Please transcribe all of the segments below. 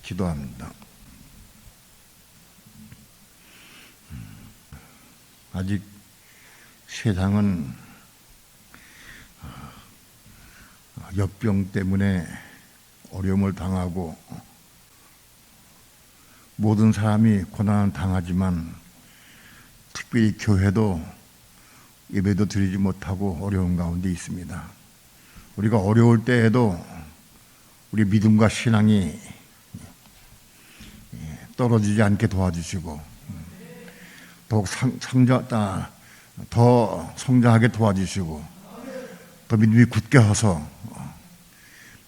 기도합니다. 아직 세상은 역병 때문에 어려움을 당하고 모든 사람이 고난을 당하지만 특별히 교회도 예배도 드리지 못하고 어려운 가운데 있습니다. 우리가 어려울 때에도 우리 믿음과 신앙이 떨어지지 않게 도와주시고 더 성장하게 도와주시고 더 믿음이 굳게 서서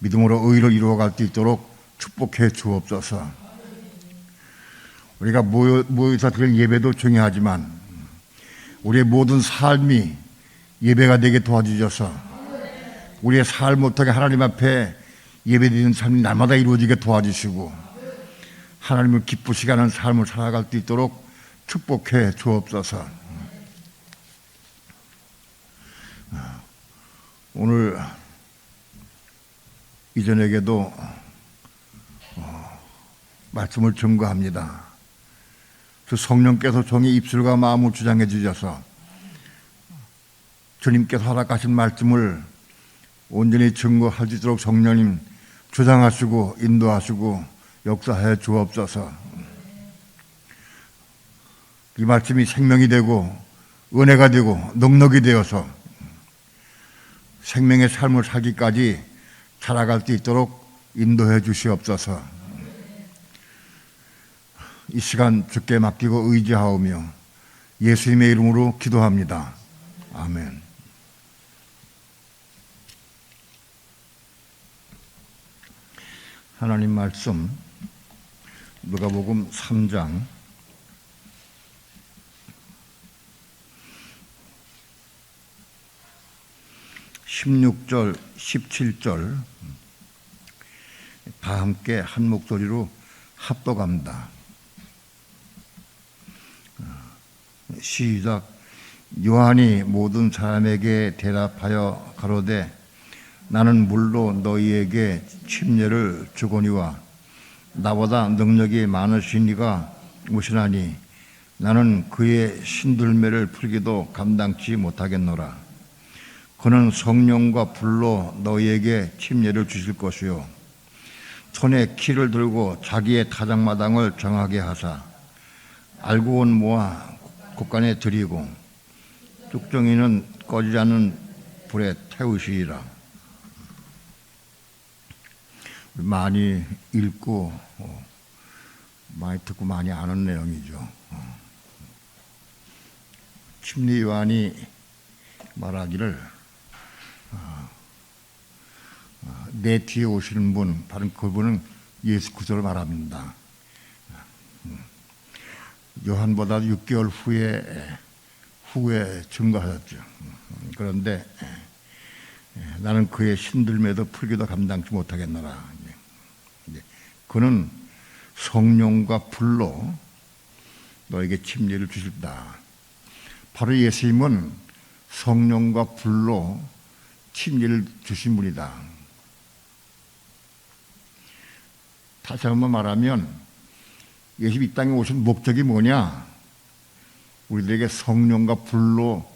믿음으로 의를 이루어갈 수 있도록 축복해 주옵소서. 우리가 모여서 드리는 예배도 중요하지만 우리의 모든 삶이 예배가 되게 도와주셔서 우리의 삶을 통해 하나님 앞에 예배드리는 삶이 날마다 이루어지게 도와주시고 하나님을 기쁘시게 하는 삶을 살아갈 수 있도록 축복해 주옵소서. 오늘 이전에게도 말씀을 증거합니다. 그 성령께서 종의 입술과 마음을 주장해 주셔서 주님께서 허락하신 말씀을 온전히 증거할 수 있도록 성령님 주장하시고 인도하시고 역사하여 주옵소서. 이 말씀이 생명이 되고 은혜가 되고 능력이 되어서 생명의 삶을 살기까지 살아갈 수 있도록 인도해 주시옵소서. 이 시간 주께 맡기고 의지하오며 예수님의 이름으로 기도합니다. 아멘. 하나님 말씀 누가복음 3장 16절, 17절 다 함께 한 목소리로 합독합니다. 시작. 요한이 모든 사람에게 대답하여 가로되 나는 물로 너희에게 침례를 주거니와 나보다 능력이 많으신 이가 오시나니 나는 그의 신들매를 풀기도 감당치 못하겠노라. 그는 성령과 불로 너희에게 침례를 주실 것이요 손에 키를 들고 자기의 타작마당을 정하게 하사 알고 온 모아 곳간에 들이고 쭉정이는 꺼지지 않는 불에 태우시리라. 많이 읽고 많이 듣고 많이 아는 내용이죠. 침례 요한이 말하기를 내 뒤에 오시는 분, 바로 그분은 예수 그리스도를 말합니다. 요한보다 6개월 후에 증거하셨죠. 그런데 나는 그의 신들매도 풀기도 감당치 못하겠노라. 그는 성령과 불로 너에게 침례를 주실다. 바로 예수님은 성령과 불로 침례를 주신 분이다. 다시 한번 말하면 예수님 이 땅에 오신 목적이 뭐냐? 우리들에게 성령과 불로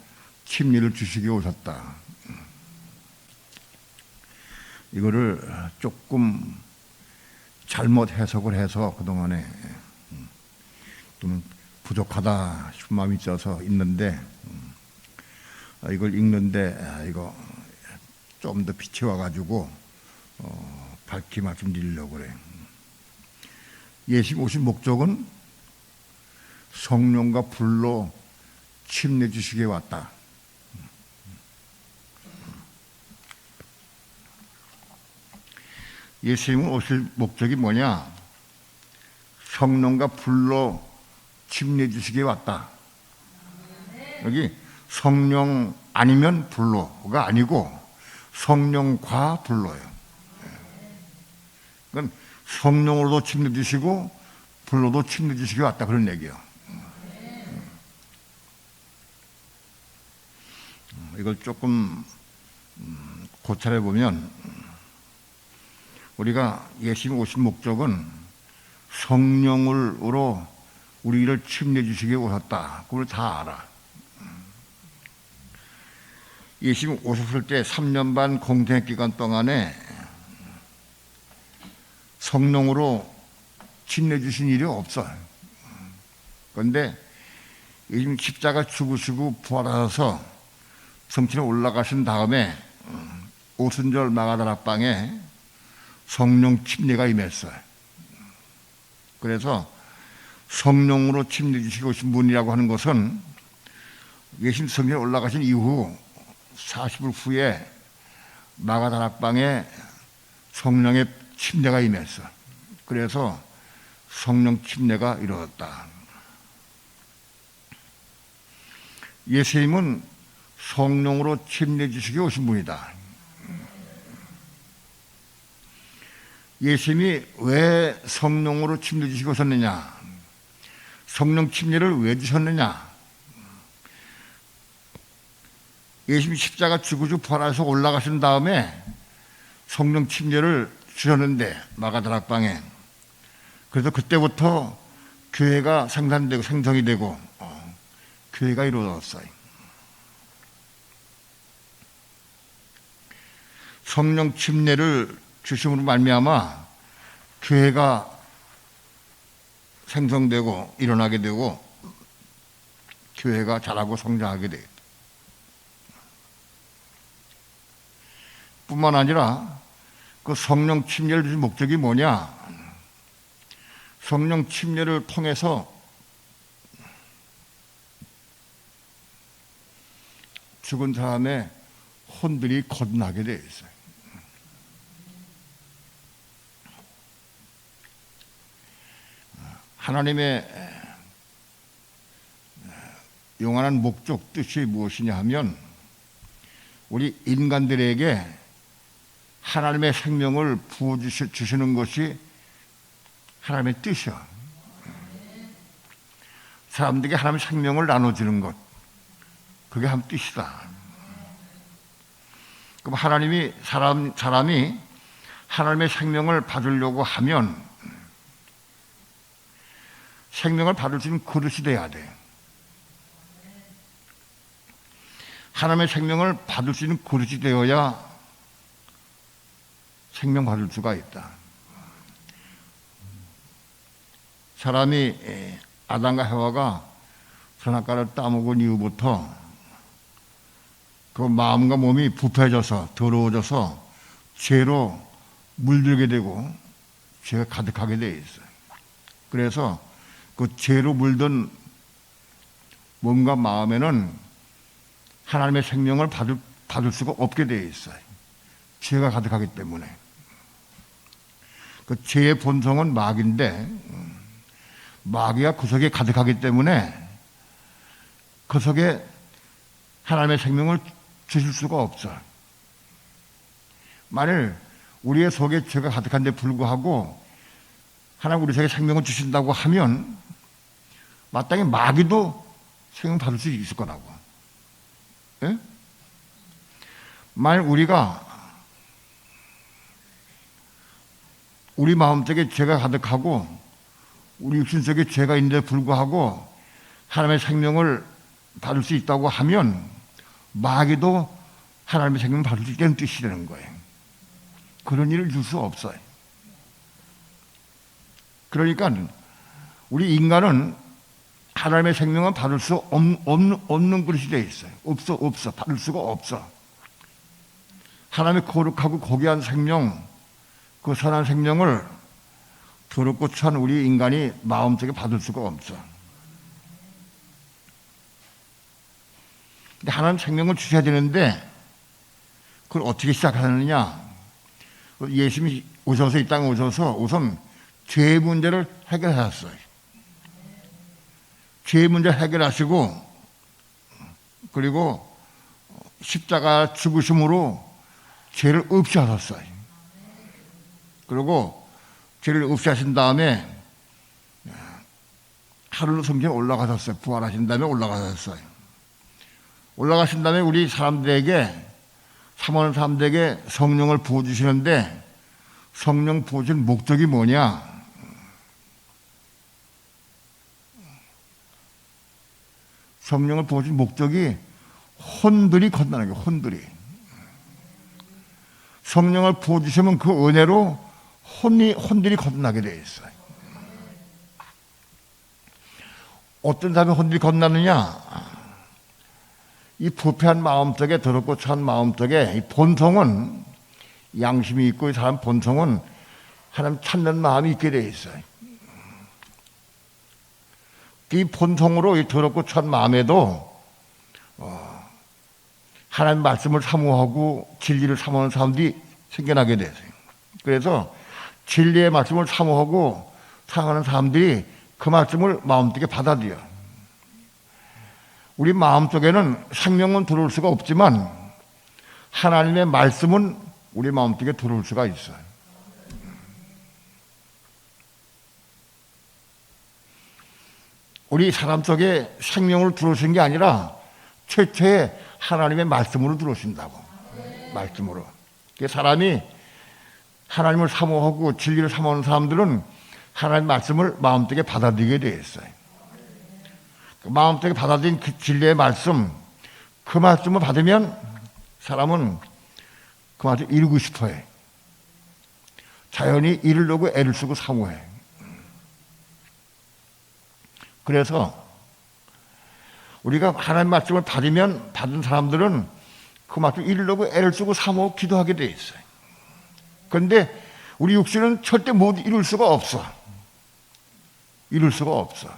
침례를 주시기 오셨다. 이거를 조금 잘못 해석을 해서 그동안에 좀 부족하다 싶은 마음이 있는데 이걸 읽는데 이거 좀 더 비춰와가지고 밝히 말씀드리려고 그래요. 예수님 오신 목적은 성령과 불로 침례 주시기에 왔다. 예수님 오실 목적이 뭐냐? 성령과 불로 침례 주시기에 왔다. 여기 성령 아니면 불로가 아니고 성령과 불로예요. 그러니까 성령으로도 침례 주시고 불로도 침례 주시기 왔다 그런 얘기예요. 이걸 조금 고찰해 보면 우리가 예수님 오신 목적은 성령으로 우리를 침례 주시게 오셨다. 그걸 다 알아. 예수님 오셨을 때 3년 반 공생의 기간 동안에 성령으로 침례 주신 일이 없어. 그런데 예수님 십자가 죽으시고 부활하셔서 성천에 올라가신 다음에 오순절 마가다락방에 성령 침례가 임했어요. 그래서 성령으로 침례 주시고 오신 분이라고 하는 것은 예수님 성전에 올라가신 이후 40일 후에 마가다락방에 성령의 침례가 임했어. 그래서 성령 침례가 이루어졌다. 예수님은 성령으로 침례 주시게 오신 분이다. 예수님이 왜 성령으로 침례 주시고 오셨느냐? 성령 침례를 왜 주셨느냐? 예수님이 십자가 죽으시고 부활하셔서 올라가신 다음에 성령 침례를 주셨는데 마가다락방에. 그래서 그때부터 교회가 생산되고 생성이 되고 교회가 이루어졌어요. 성령 침례를 주심으로 말미암아 교회가 생성되고 일어나게 되고 교회가 자라고 성장하게 돼요. 뿐만 아니라 그 성령 침례를 주신 목적이 뭐냐? 성령 침례를 통해서 죽은 사람의 혼들이 거듭나게 되어 있어요. 하나님의 영원한 목적, 뜻이 무엇이냐 하면 우리 인간들에게 하나님의 생명을 부어주시는 것이 하나님의 뜻이야. 사람들에게 하나님의 생명을 나눠주는 것, 그게 하나님의 뜻이다. 그럼 하나님이 사람이 하나님의 생명을 받으려고 하면 생명을 받을 수 있는 그릇이 돼야 돼. 하나님의 생명을 받을 수 있는 그릇이 되어야 생명 받을 수가 있다. 사람이 아담과 해와가 선악과를 따먹은 이후부터 그 마음과 몸이 부패해져서 더러워져서 죄로 물들게 되고 죄가 가득하게 되어 있어요. 그래서 그 죄로 물든 몸과 마음에는 하나님의 생명을 받을 수가 없게 되어 있어요. 죄가 가득하기 때문에. 그 죄의 본성은 마귀인데 마귀가 그 속에 가득하기 때문에 그 속에 하나님의 생명을 주실 수가 없어. 만일 우리의 속에 죄가 가득한데 불구하고 하나님 우리 속에 생명을 주신다고 하면 마땅히 마귀도 생명 받을 수 있을 거라고. 예? 만일 우리가 우리 마음 속에 죄가 가득하고 우리 육신 속에 죄가 있는데 불구하고 하나님의 생명을 받을 수 있다고 하면 마귀도 하나님의 생명을 받을 수 있다는 뜻이라는 거예요. 그런 일을 줄 수 없어요. 그러니까 우리 인간은 하나님의 생명을 받을 수 없는 그릇이 되어 있어요. 없어. 받을 수가 없어. 하나님의 거룩하고 고귀한 생명, 그 선한 생명을 더럽고 추한 우리 인간이 마음속에 받을 수가 없어. 근데 하나님 생명을 주셔야 되는데 그걸 어떻게 시작하느냐? 예수님이 오셔서 이 땅에 오셔서 우선 죄의 문제를 해결하셨어요. 죄의 문제를 해결하시고 그리고 십자가 죽으심으로 죄를 없이 하셨어요. 그리고 죄를 없이 하신 다음에 하늘로 성전에 올라가셨어요. 부활하신 다음에 올라가셨어요. 올라가신 다음에 우리 사람들에게 사모하는 사람들에게 성령을 부어주시는데 성령 부어주신 목적이 뭐냐? 성령을 부어주신 목적이 혼들이 건너는 거예요. 혼들이. 성령을 부어주시면 그 은혜로 혼들이 건너게 되어 있어요. 어떤 사람이 혼들이 건너느냐? 이 부패한 마음 속에, 더럽고 찬 마음 속에 이 본성은, 양심이 있고 이 사람 본성은 하나님 찾는 마음이 있게 되어 있어요. 이 본성으로 이 더럽고 찬 마음에도 하나님 말씀을 사모하고 진리를 사모하는 사람들이 생겨나게 되어요. 그래서 진리의 말씀을 사모하고 사랑하는 사람들이 그 말씀을 마음속에 받아들여요. 우리 마음속에는 생명은 들어올 수가 없지만 하나님의 말씀은 우리 마음속에 들어올 수가 있어요. 우리 사람 속에 생명을 들어오신 게 아니라 최초의 하나님의 말씀으로 들어오신다고. 말씀으로. 사람이 하나님을 사모하고 진리를 사모하는 사람들은 하나님의 말씀을 마음속에 받아들이게 되어 있어요. 마음속에 받아들인 그 진리의 말씀, 그 말씀을 받으면 사람은 그 말씀을 이루고 싶어 해. 자연히 이루려고 애를 쓰고 사모해. 그래서 우리가 하나님 말씀을 받은 사람들은 그 말씀을 이루려고 애를 쓰고 사모하고 기도하게 돼 있어요. 그런데 우리 육신은 절대 못 이룰 수가 없어. 이룰 수가 없어.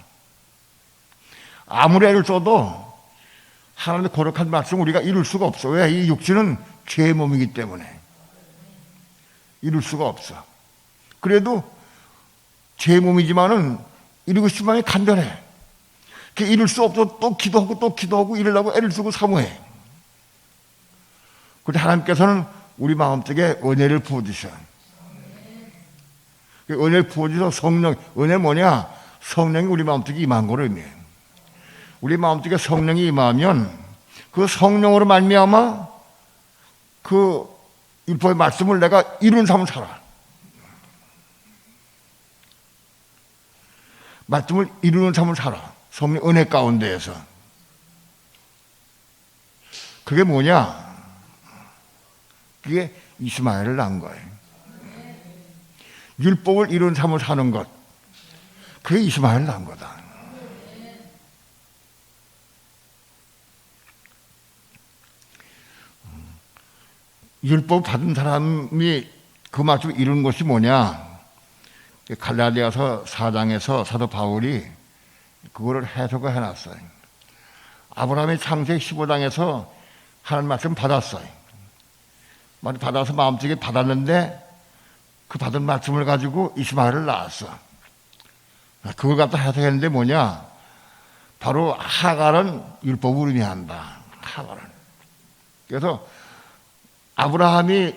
아무리 애를 써도 하나님의 거룩한 말씀을 우리가 이룰 수가 없어. 왜? 이 육신은 죄의 몸이기 때문에 이룰 수가 없어. 그래도 죄의 몸이지만은 이루고 싶은 마음이 간절해. 이룰 수 없어. 또 기도하고 이루려고 애를 쓰고 사모해. 그런데 하나님께서는 우리 마음속에 은혜를 부어주셔. 은혜를 부어주셔서 성령, 은혜는 뭐냐? 성령이 우리 마음속에 임한 거를 의미해요. 우리 마음속에 성령이 임하면 그 성령으로 말미암아 그 율법의 말씀을 내가 이루는 삶을 살아. 말씀을 이루는 삶을 살아. 성령 은혜 가운데에서. 그게 뭐냐? 그게 이스마엘을 낳은 거예요. 율법을 이루는 삶을 사는 것. 그게 이스마엘을 낳은 거다. 율법 받은 사람이 그 말씀을 이루는 것이 뭐냐? 갈라디아서 4장에서 사도 바울이 그거를 해석을 해놨어요. 아브라함이 창세기 15장에서 하나님 말씀 받았어요. 받아서 마음속에 받았는데 그 받은 말씀을 가지고 이스마엘을 낳았어. 그걸 갖다 해석했는데 뭐냐? 바로 하갈은 율법을 의미한다. 하갈은. 그래서 아브라함이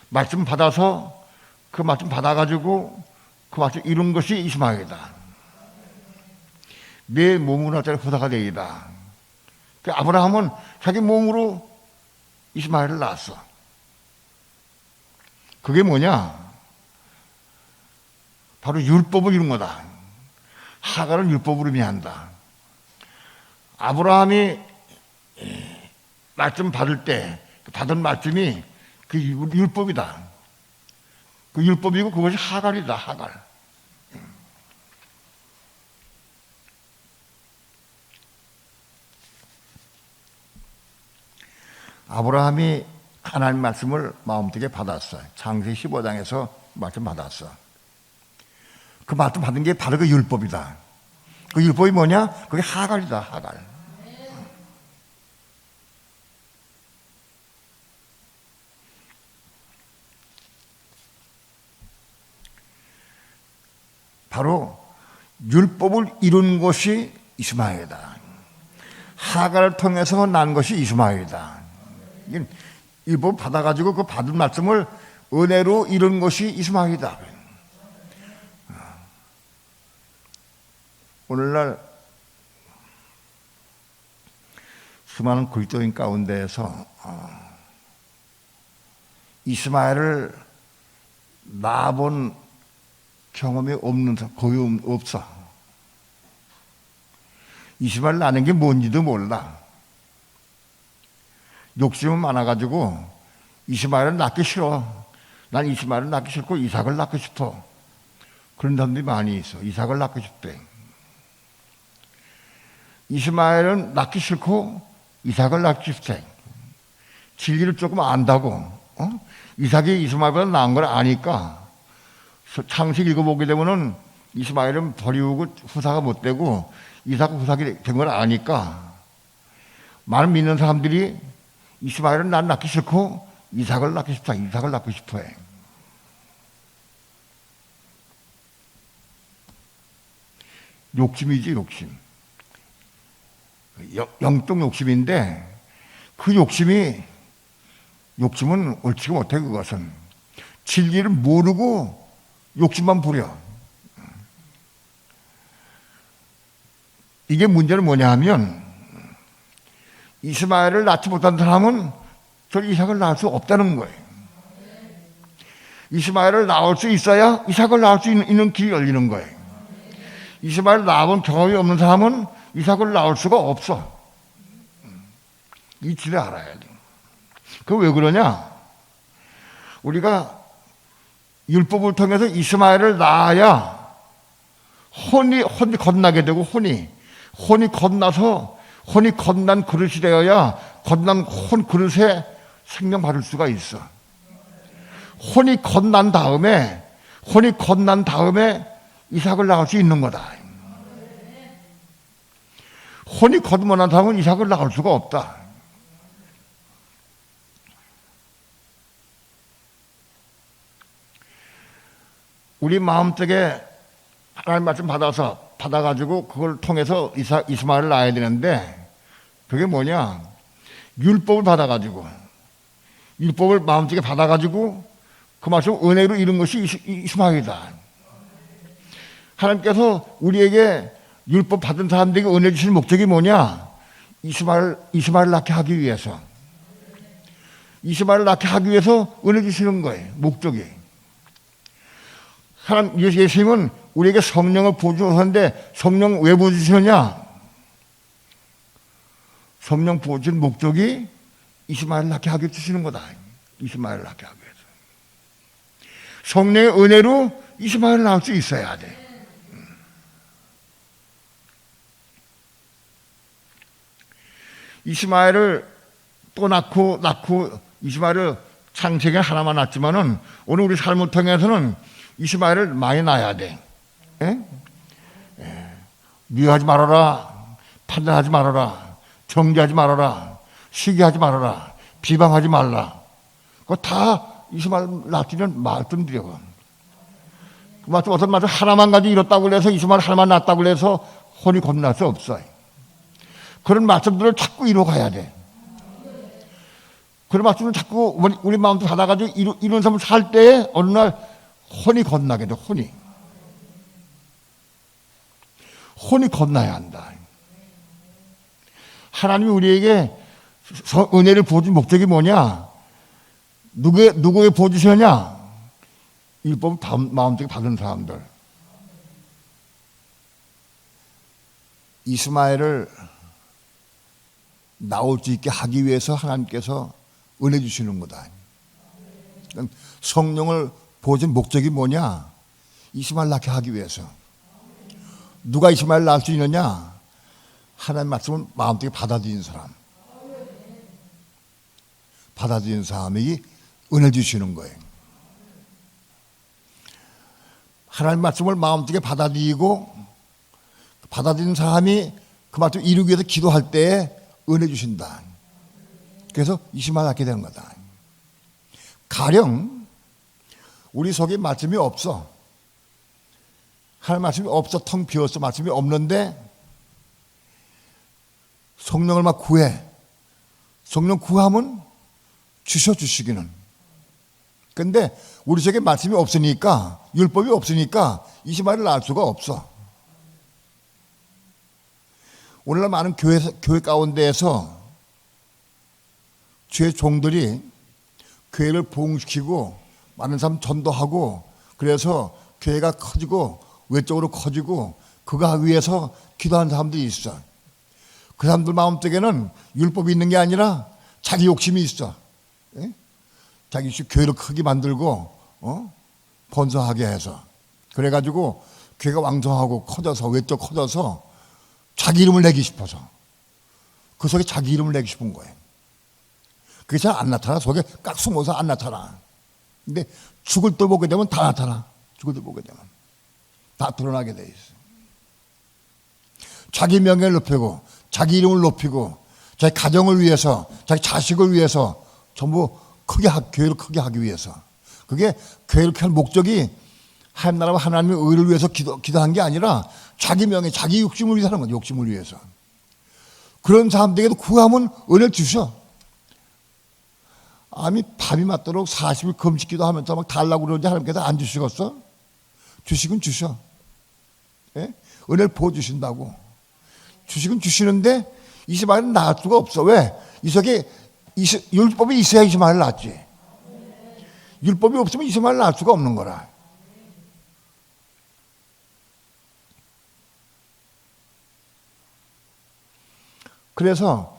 말씀 받아서 그 말씀 받아가지고 그 말씀 이룬 것이 이스마엘이다. 내 몸으로 나타낸 후사가 되이다. 아브라함은 자기 몸으로 이스마엘을 낳았어. 그게 뭐냐? 바로 율법을 이룬 거다. 하갈은 율법을 의미한다. 아브라함이 말씀 받을 때 받은 말씀이 그 율법이다. 그 율법이고 그것이 하갈이다. 하갈. 아브라함이 하나님 말씀을 마음속에 받았어요. 창세기 15장에서 말씀 받았어. 그 말씀 받은 게 바로 그 율법이다. 그 율법이 뭐냐? 그게 하갈이다. 하갈. 바로 율법을 이룬 것이 이스마엘이다. 하갈을 통해서 난 것이 이스마엘이다. 율법 받아가지고 그 받은 말씀을 은혜로 이룬 것이 이스마엘이다. 오늘날 수많은 그리스도인 가운데에서 이스마엘을 낳아본 경험이 없는 사람 거의 없어. 이스마엘 낳는 게 뭔지도 몰라. 욕심은 많아가지고 이스마엘을 낳기 싫어. 난 이스마엘을 낳기 싫고 이삭을 낳고 싶어. 그런 사람들이 많이 있어. 이삭을 낳고 싶대. 이스마엘은 낳기 싫고 이삭을 낳기 싶대. 진리를 조금 안다고. 이삭이 이스마엘보다 나은 걸 아니까. 창세기 읽어보게 되면은 이스마엘은 버리고 후사가 못 되고 이삭은 후사가 된 걸 아니까 많은 믿는 사람들이 이스마엘은 난 낳기 싫고 이삭을 낳고 싶다. 이삭을 낳고 싶어 해. 욕심이지, 욕심. 영적 욕심인데 그 욕심은 옳지 못해. 그것은 진리를 모르고 욕심만 부려. 이게 문제는 뭐냐 하면 이스마엘을 낳지 못한 사람은 저 이삭을 낳을 수 없다는 거예요. 이스마엘을 낳을 수 있어야 이삭을 낳을 수 있는 길이 열리는 거예요. 이스마엘을 낳아본 경험이 없는 사람은 이삭을 낳을 수가 없어. 이 진리를 알아야 돼. 그 왜 그러냐? 우리가 율법을 통해서 이스마엘을 낳아야 혼이 건나게 되고 혼이 건나서 혼이 건난 그릇이 되어야 건난 혼 그릇에 생명 받을 수가 있어. 혼이 건난 다음에 이삭을 낳을 수 있는 거다. 혼이 거듭난 다음은 이삭을 낳을 수가 없다. 우리 마음속에 하나님 말씀 받아가지고 그걸 통해서 이스마엘을 낳아야 되는데 그게 뭐냐? 율법을 받아가지고 율법을 마음속에 받아가지고 그 말씀 은혜로 이룬 것이 이스마엘이다. 하나님께서 우리에게 율법 받은 사람들에게 은혜 주시는 목적이 뭐냐? 이스마엘을 낳게 하기 위해서. 이스마엘을 낳게 하기 위해서 은혜 주시는 거예요. 목적이. 예수님은 우리에게 성령을 부어주셨는데 성령 왜 부어주시느냐? 성령 부어주신 목적이 이스마엘을 낳게 하게 주시는 거다. 이스마엘을 낳게 하기 위해서. 성령의 은혜로 이스마엘을 낳을 수 있어야 돼. 이스마엘을 또 낳고 이스마엘을 창세기에 하나만 낳지만은 오늘 우리 삶을 통해서는 이스마엘을 많이 낳아야 돼. 미워하지 말아라. 판단하지 말아라. 정죄하지 말아라. 시기하지 말아라. 비방하지 말라. 그거 다 이스마엘 낳기는 말씀드려. 그 말씀 어떤 말씀 하나만 가지고 이뤘다고 해서 이스마엘 하나만 낳았다고 해서 혼이 건날 수 없어요. 그런 말씀들을 자꾸 이뤄가야 돼. 그런 말씀을 자꾸 우리 마음도 받아가지고 이런 삶을 살 때에 어느 날 혼이 건나게 돼. 혼이 건나야 한다. 하나님이 우리에게 은혜를 부어준 목적이 뭐냐? 누구에 부어주셨냐? 율법을 마음속에 받은 사람들. 이스마엘을 나올 수 있게 하기 위해서 하나님께서 은혜 주시는 거다. 성령을 부어준 목적이 뭐냐? 이스마엘 낳게 하기 위해서. 누가 이스마엘 낳을 수 있느냐? 하나님 말씀을 마음속에 받아들이는 사람. 받아들이는 사람이 은혜 주시는 거예요. 하나님 말씀을 마음속에 받아들이는 사람이 그 말씀을 이루기 위해서 기도할 때에 은혜 주신다. 그래서 이스마엘 낳게 되는 거다. 가령 우리 속에 말씀이 없어. 하나님 말씀이 없어. 텅 비었어. 말씀이 없는데 성령을 막 구해. 성령 구하면 주시기는. 근데 우리 속에 말씀이 없으니까, 율법이 없으니까 이스마엘을 낳을 수가 없어. 오늘날 많은 교회 가운데에서 주의 종들이 교회를 부흥시키고 많은 사람 전도하고 그래서 교회가 커지고 외적으로 커지고 그거 위해서 기도하는 사람들이 있어. 그 사람들 마음속에는 율법이 있는 게 아니라 자기 욕심이 있어. 예? 자기 교회를 크게 만들고 번성하게 해서, 그래가지고 교회가 왕성하고 커져서, 외적 커져서 자기 이름을 내기 싶어서, 그 속에 자기 이름을 내기 싶은 거예요. 그게 잘 안 나타나. 속에 깍 숨어서 안 나타나. 근데 죽을 때 보게 되면 다 나타나. 죽을 때 보게 되면 다 드러나게 돼 있어. 자기 명예를 높이고, 자기 이름을 높이고, 자기 가정을 위해서, 자기 자식을 위해서 전부 교회를 크게 하기 위해서. 그게 교회를 할 목적이 하나님 나라와 하나님의 의를 위해서 기도한 게 아니라 자기 명예, 자기 욕심을 위해서 하는 거죠. 욕심을 위해서. 그런 사람들에게도 구하면 은혜를 주셔. 아니, 밤이 맞도록 40일 금식기도 하면서 막 달라고 그러는데 하나님께서 안 주시겠어? 주시긴 주셔. 예? 은혜를 부어주신다고. 주시긴 주시는데 이스마엘은 낳을 수가 없어. 왜? 이 속에 율법이 있어야 이스마엘을 낳지. 율법이 없으면 이스마엘을 낳을 수가 없는 거라. 그래서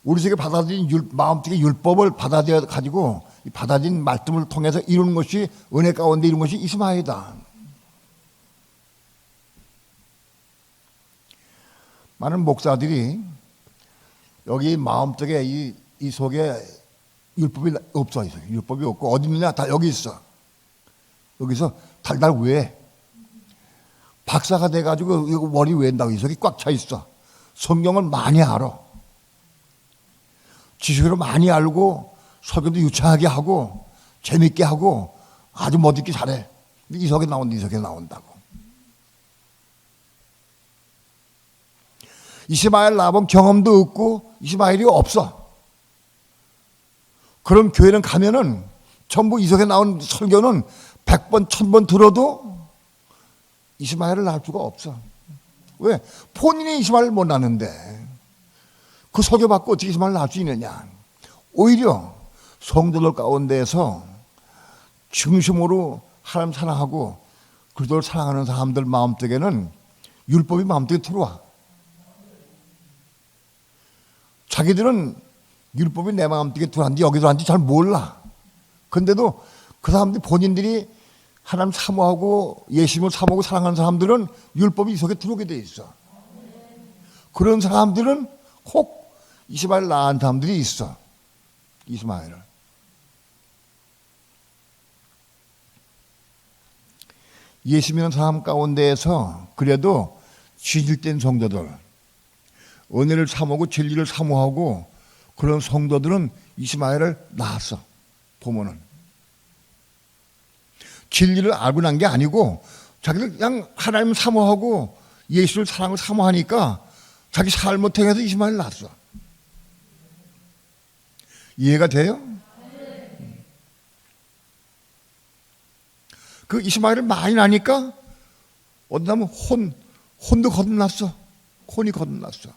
우리 속에 받아들인 마음속에 율법을 받아들여 가지고 받아들인 말씀을 통해서 이루는 것이, 은혜 가운데 이루는 것이 이스마엘이다. 많은 목사들이 여기 마음속에 이 속에 율법이 없어. 율법이 없고 어디 있느냐? 다 여기 있어. 여기서 달달 왜? 박사가 돼가지고 이거 머리 웬다고 이 속에 꽉 차 있어. 성경을 많이 알아. 지식으로 많이 알고 설교도 유창하게 하고 재밌게 하고 아주 멋있게 잘해. 이 속에 나온다고. 이스마엘 낳아본 경험도 없고 이스마엘이 없어. 그런 교회는 가면은 전부 이 속에 나온 설교는 100번, 1000번 들어도 이스마엘을 낳을 수가 없어. 왜? 본인이 이스마엘을 못 낳는데 그 설교 받고 어떻게 이스마엘을 낳을 수 있느냐. 오히려 성도들 가운데에서 중심으로 하나님 사랑하고 그리스도를 사랑하는 사람들 마음속에는 율법이 마음속에 들어와. 자기들은 율법이 내 마음속에 들어왔는지 여기 들어왔는지 잘 몰라. 근데도 그 사람들이 본인들이 하나님 사모하고 예수님을 사모하고 사랑하는 사람들은 율법이 이 속에 들어오게 돼 있어. 그런 사람들은 혹 이스마엘 낳은 사람들이 있어. 이스마엘을. 예수 믿는 사람 가운데에서 그래도 진실된 성도들, 은혜를 사모하고 진리를 사모하고 그런 성도들은 이스마엘을 낳았어. 보면은 진리를 알고 난 게 아니고 자기들 그냥 하나님 사모하고 예수를 사랑하고 사모하니까 자기 삶을 통해서 이스마엘을 낳았어. 이해가 돼요? 그 이스마엘을 많이 나니까 어디 가면 혼도 거듭났어. 혼이 거듭났어.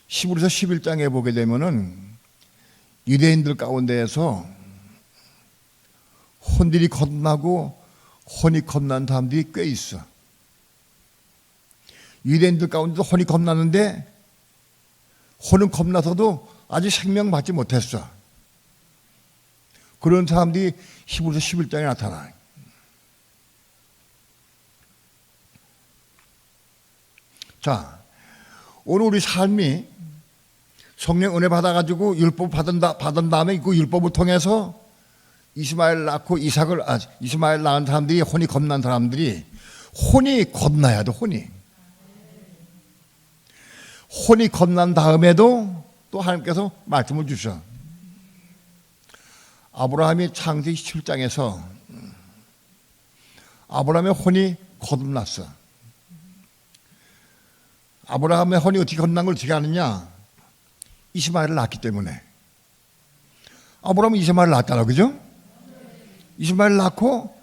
히브리서 11장에 보게 되면은 유대인들 가운데에서 혼들이 거듭나고 혼이 거듭난 사람들이 꽤 있어. 유대인들 가운데도 혼이 겁나는데 혼은 겁나서도 아직 생명받지 못했어. 그런 사람들이 히브리서 11장에 나타나. 자, 오늘 우리 삶이 성령 은혜 받아가지고 율법 받은 다음에 그 율법을 통해서 이스마엘 낳고 이스마엘 낳은 사람들이 혼이 겁난 사람들이 혼이 겁나야 돼. 혼이 겁난 다음에도 또 하나님께서 말씀을 주셔. 아브라함이 창세기 17장에서 아브라함의 혼이 거듭났어. 아브라함의 혼이 어떻게 거듭난 걸 어떻게 아느냐? 이스마엘을 낳기 때문에. 아브라함은 이스마엘을 낳았잖아, 그죠? 이스마엘을 낳고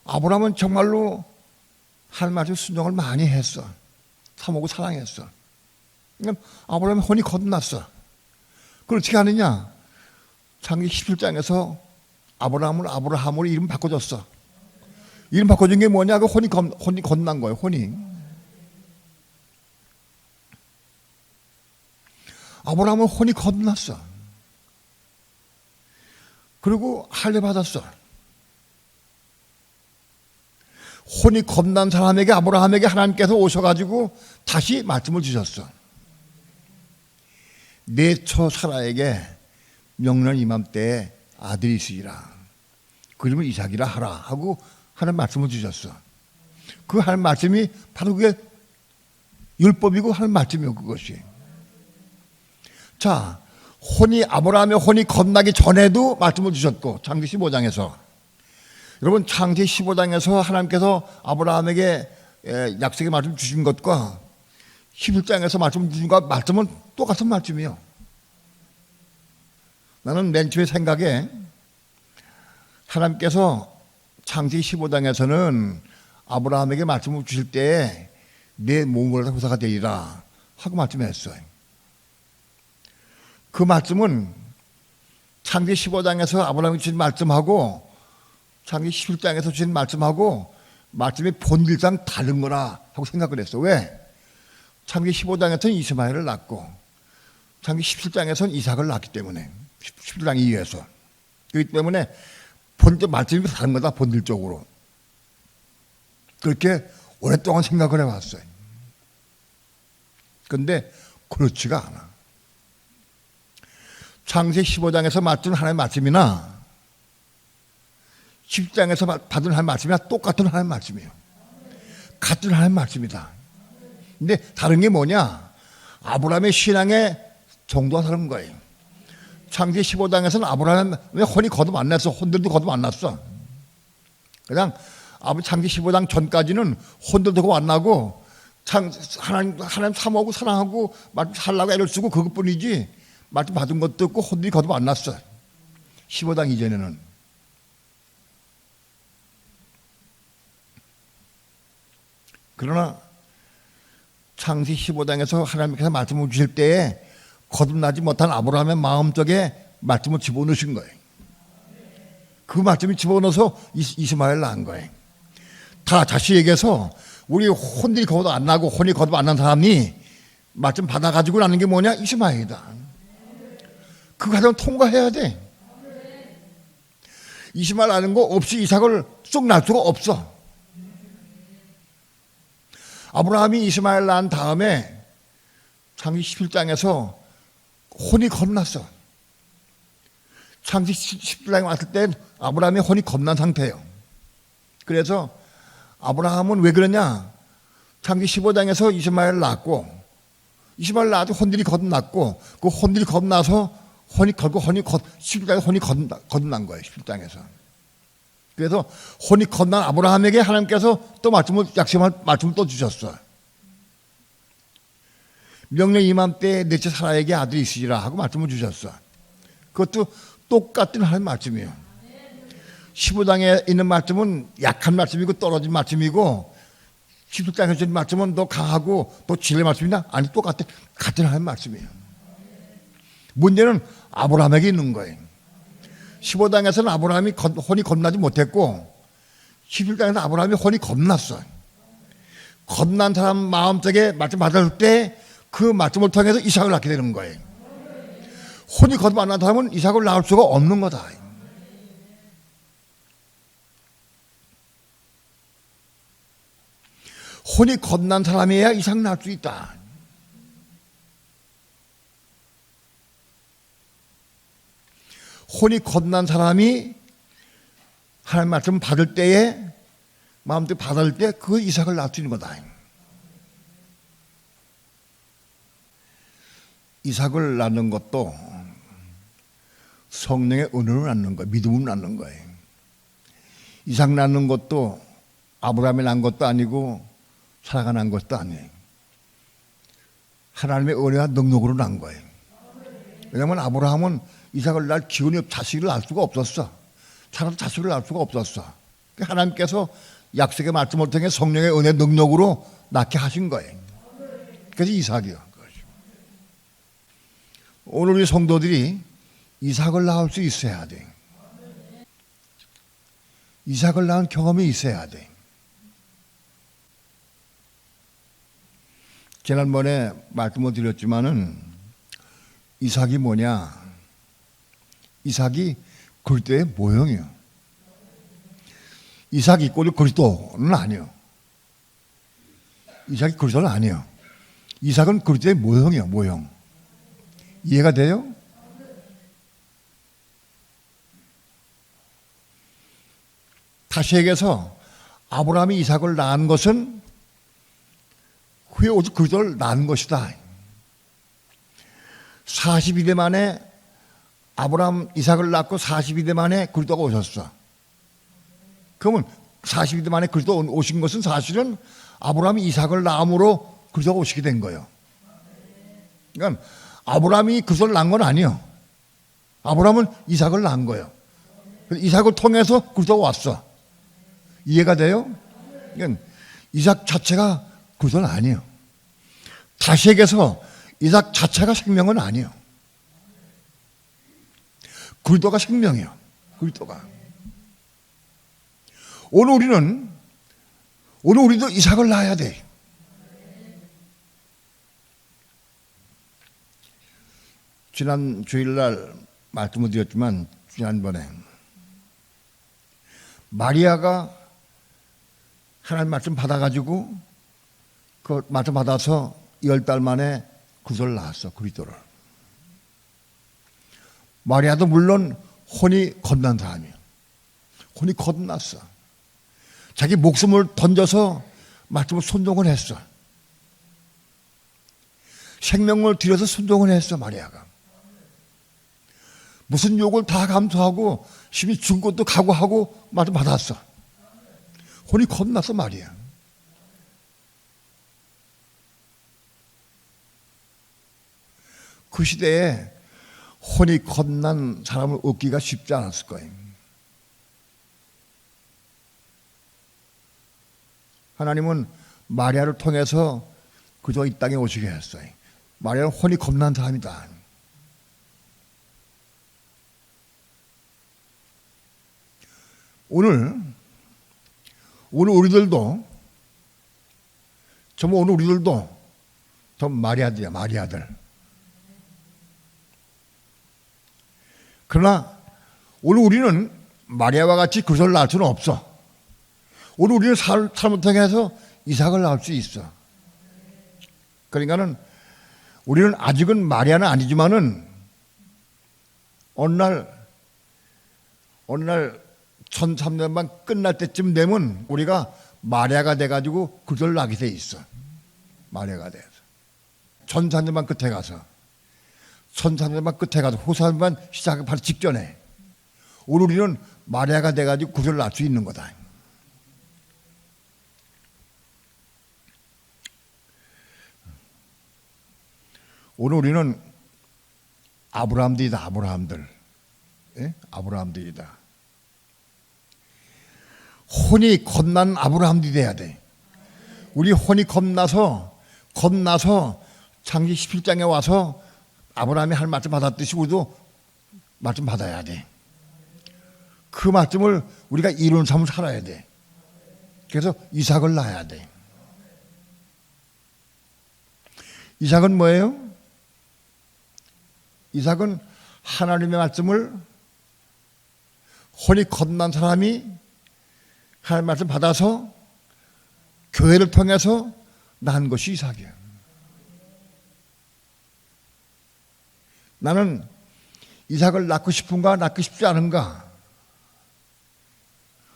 아브라함은 정말로 하나님 말씀 순종을 많이 했어. 사모하고 사랑했어. 그러니까 아브라함의 혼이 거듭났어. 그걸 어떻게 하느냐? 창세기 17장에서 아브라함으로 이름 바꿔줬어. 이름 바꿔준 게 뭐냐? 그 혼이 거듭난 거예요, 혼이. 아브라함은 혼이 겁났어. 그리고 할례 받았어. 혼이 겁난 사람에게, 아브라함에게 하나님께서 오셔가지고 다시 말씀을 주셨어. 내 처 사라에게 명년 이맘때에 아들이 있으리라. 그 이름을 이삭이라 하라 하고 하는 말씀을 주셨어. 그 하는 말씀이 바로 그게 율법이고 하는 말씀이요, 그것이. 자, 아브라함의 혼이 겁나기 전에도 말씀을 주셨고, 창세기 15장에서. 여러분, 창세기 15장에서 하나님께서 아브라함에게 약속의 말씀 주신 것과 11장에서 말씀 주신 것과 말씀은 똑같은 말씀이에요. 나는 맨 처음에 생각에 하나님께서 창세기 15장에서는 아브라함에게 말씀을 주실 때에 내 몸을 후사가 되리라 하고 말씀했어요. 그 말씀은 창세기 15장에서 아브라함이 주신 말씀하고 창세기 11장에서 주신 말씀하고 말씀이 본질상 다른 거라 하고 생각을 했어. 왜? 창세기 15장에서는 이스마엘을 낳고 창세기 17장에서는 이삭을 낳기 때문에 17장 이후에서 그렇기 때문에 본질 말씀이 다른 거다, 본질적으로. 그렇게 오랫동안 생각을 해왔어요. 그런데 그렇지가 않아. 창세기 15장에서 말씀 하나님의 말씀이나 10장에서 받은 하나님의 말씀이나 똑같은 하나님의 말씀이에요. 같은 하나님의 말씀이다. 근데 다른 게 뭐냐? 아브라함의 신앙의 정도가 다른 거예요. 창세기 15장에서는 아브라함의 혼이 거듭 안 났어. 혼들도 거듭 안 났어. 그냥 창세기 15장 전까지는 혼들도 거듭 안 나고 하나님 사모하고 사랑하고 살라고 애를 쓰고 그것뿐이지 말씀 받은 것도 없고 혼들이 거듭 안 났어. 15장 이전에는. 그러나 창세기 15장에서 하나님께서 말씀을 주실 때에 거듭나지 못한 아브라함의 마음속에 말씀을 집어넣으신 거예요. 그 말씀이 집어넣어서 이스마엘 낳은 거예요. 다시 얘기해서 우리 혼들이 거듭 안 나고 혼이 거듭 안 난 사람이 말씀 받아가지고 나는 게 뭐냐? 이스마엘이다. 그 과정 통과해야 돼. 이스마엘 낳는 거 없이 이삭을 쏙 낳을 수가 없어. 아브라함이 이스마엘 낳은 다음에 창세기 17장에서 혼이 겁났어. 창세기 17장에 왔을 때 아브라함의 혼이 겁난 상태예요. 그래서 아브라함은 왜 그러냐? 창세기 15장에서 이스마엘 낳았고, 이스마엘 낳아도 혼들이 거듭났고, 그 혼들이 거듭나서 17장에 혼이 거듭난 거예요. 17장에서. 그래서 혼이 거듭난 아브라함에게 하나님께서 또 약속할 말씀을 또 주셨어. 명령 이맘때에 넷째 사라에게 아들이 있으리라 하고 말씀을 주셨어. 그것도 똑같은 하나님 말씀이에요. 15장에 있는 말씀은 약한 말씀이고 떨어진 말씀이고 17장에 주신 말씀은 더 강하고 더 진리의 말씀이냐? 아니, 같은 하나님 말씀이에요. 문제는 아브라함에게 있는 거예요. 15장에서는 아브라함이 혼이 겁나지 못했고 17장에서 아브라함이 혼이 겁났어. 겁난 사람 마음속에 말씀 받을 때 그 말씀을 통해서 이삭을 낳게 되는 거예요. 혼이 거듭 안 난 사람은 이삭을 낳을 수가 없는 거다. 혼이 겁난 사람이어야 이삭 낳을 수 있다. 혼이 겁난 사람이 하나님 말씀 받을 때에 마음대로 받을 때 그 이삭을 낳을 수 있는 거다. 이삭을 낳는 것도 성령의 은혜를 낳는 거예요. 믿음을 낳는 거예요. 이삭 낳는 것도 아브라함이 낳은 것도 아니고 사라가 낳은 것도 아니에요. 하나님의 은혜와 능력으로 낳은 거예요. 왜냐하면 아브라함은 이삭을 낳을 기운이 자식을 낳을 수가 없었어. 사라도 자식을 낳을 수가 없었어. 하나님께서 약속의 말씀을 통해 성령의 은혜 능력으로 낳게 하신 거예요. 그래서 이삭이요. 오늘 우리 성도들이 이삭을 낳을 수 있어야 돼. 이삭을 낳은 경험이 있어야 돼. 지난번에 말씀을 드렸지만은 이삭이 뭐냐? 이삭이 그리스도의 모형이요. 이삭이 꼴 그리스도는 아니요. 이삭이 그리스도는 아니요. 이삭은 그리스도의 모형이요, 모형. 이해가 돼요? 다시 얘기해서 아브라함이 이삭을 낳은 것은 후에 오직 그리스도를 낳은 것이다. 42대 만에 아브라함 이삭을 낳고 42대 만에 그리스도가 오셨어. 그러면 42대 만에 그리스도 오신 것은 사실은 아브라함이 이삭을 낳음으로 그리스도가 오시게 된 거예요. 그러니까 아브라함이 그리스도를 낳은 건 아니에요. 아브라함은 이삭을 낳은 거예요. 이삭을 통해서 그리스도가 왔어. 이해가 돼요? 그러니까 이삭 자체가 그리스도는 아니에요. 다시 얘기해서 이삭 자체가 생명은 아니에요. 그리스도가 생명이에요. 그리스도가. 오늘 우리도 이삭을 낳아야 돼. 지난 주일날 말씀을 드렸지만 지난번에 마리아가 하나님 말씀 받아가지고 그 말씀 받아서 10달 만에 그리스도를 낳았어. 그리스도를. 마리아도 물론 혼이 겁난 사람이에요. 혼이 겁났어. 자기 목숨을 던져서 말씀을 순종을 했어. 생명을 들여서 순종을 했어. 마리아가. 무슨 욕을 다 감수하고 심히 죽은 것도 각오하고 말씀 받았어. 혼이 겁났어. 마리아. 그 시대에 혼이 겁난 사람을 얻기가 쉽지 않았을 거예요. 하나님은 마리아를 통해서 그저 이 땅에 오시게 했어요. 마리아는 혼이 겁난 사람이다. 오늘 우리들도 정말 오늘 우리들도 전 마리아들이야. 마리아들. 그러나 오늘 우리는 마리아와 같이 그리스도를 낳을 수는 없어. 오늘 우리는 삶을 통해서 이삭을 낳을 수 있어. 그러니까는 우리는 아직은 마리아는 아니지만은 어느 날 1300만 끝날 때쯤 되면 우리가 마리아가 돼가지고 그리스도를 낳게 돼 있어. 마리아가 돼서 1300만 끝에 가서 1300만 끝에 가서 호사만 시작하기 바로 직전에 오늘 우리는 마리아가 돼가지고 그리스도를 낳을 수 있는 거다. 오늘 우리는 아브라함들이다. 아브라함들. 예? 아브라함들이다. 혼이 겁난 아브라함들이 돼야 돼. 우리 혼이 겁나서 창세기 17장에 와서 아브라함이 할 말씀 받았듯이 우리도 말씀 받아야 돼. 그 말씀을 우리가 이루는 삶을 살아야 돼. 그래서 이삭을 낳아야 돼. 이삭은 뭐예요? 이삭은 하나님의 말씀을 혼이 겁난 사람이 하나님의 말씀 받아서 교회를 통해서 낳은 것이 이삭이야. 나는 이삭을 낳고 싶은가 낳고 싶지 않은가?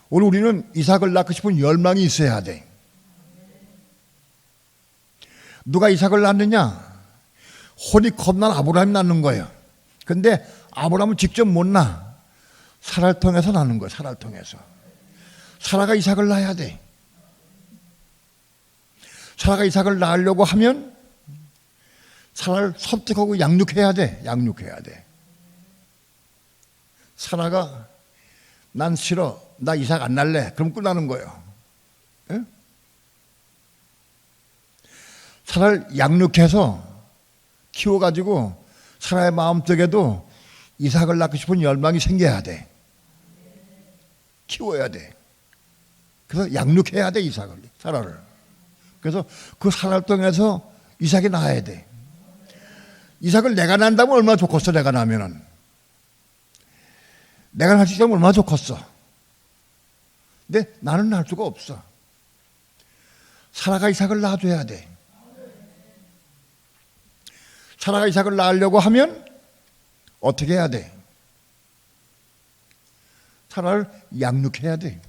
오늘 우리는 이삭을 낳고 싶은 열망이 있어야 돼. 누가 이삭을 낳느냐? 혼이 겁난 아브라함이 낳는 거예요. 근데 아브라함은 직접 못 낳아. 사라를 통해서 낳는 거예요. 사라를 통해서. 사라가 이삭을 낳아야 돼. 사라가 이삭을 낳으려고 하면 사라를 설득하고 양육해야 돼. 양육해야 돼. 사라가 난 싫어. 나 이삭 안 낳을래. 그럼 끝나는 거예요. 예? 사라를 양육해서 키워가지고 사라의 마음속에도 이삭을 낳고 싶은 열망이 생겨야 돼. 키워야 돼. 그래서 양육해야 돼. 이삭을, 사라를. 그래서 그 사라를 통해서 이삭이 나와야 돼. 이삭을 내가 난다면 얼마나 좋겠어. 내가 나면은 내가 날 수 있다면 얼마나 좋겠어. 근데 나는 날 수가 없어. 사라가 이삭을 낳아줘야 돼. 사라가 이삭을 낳으려고 하면 어떻게 해야 돼? 사라를 양육해야 돼.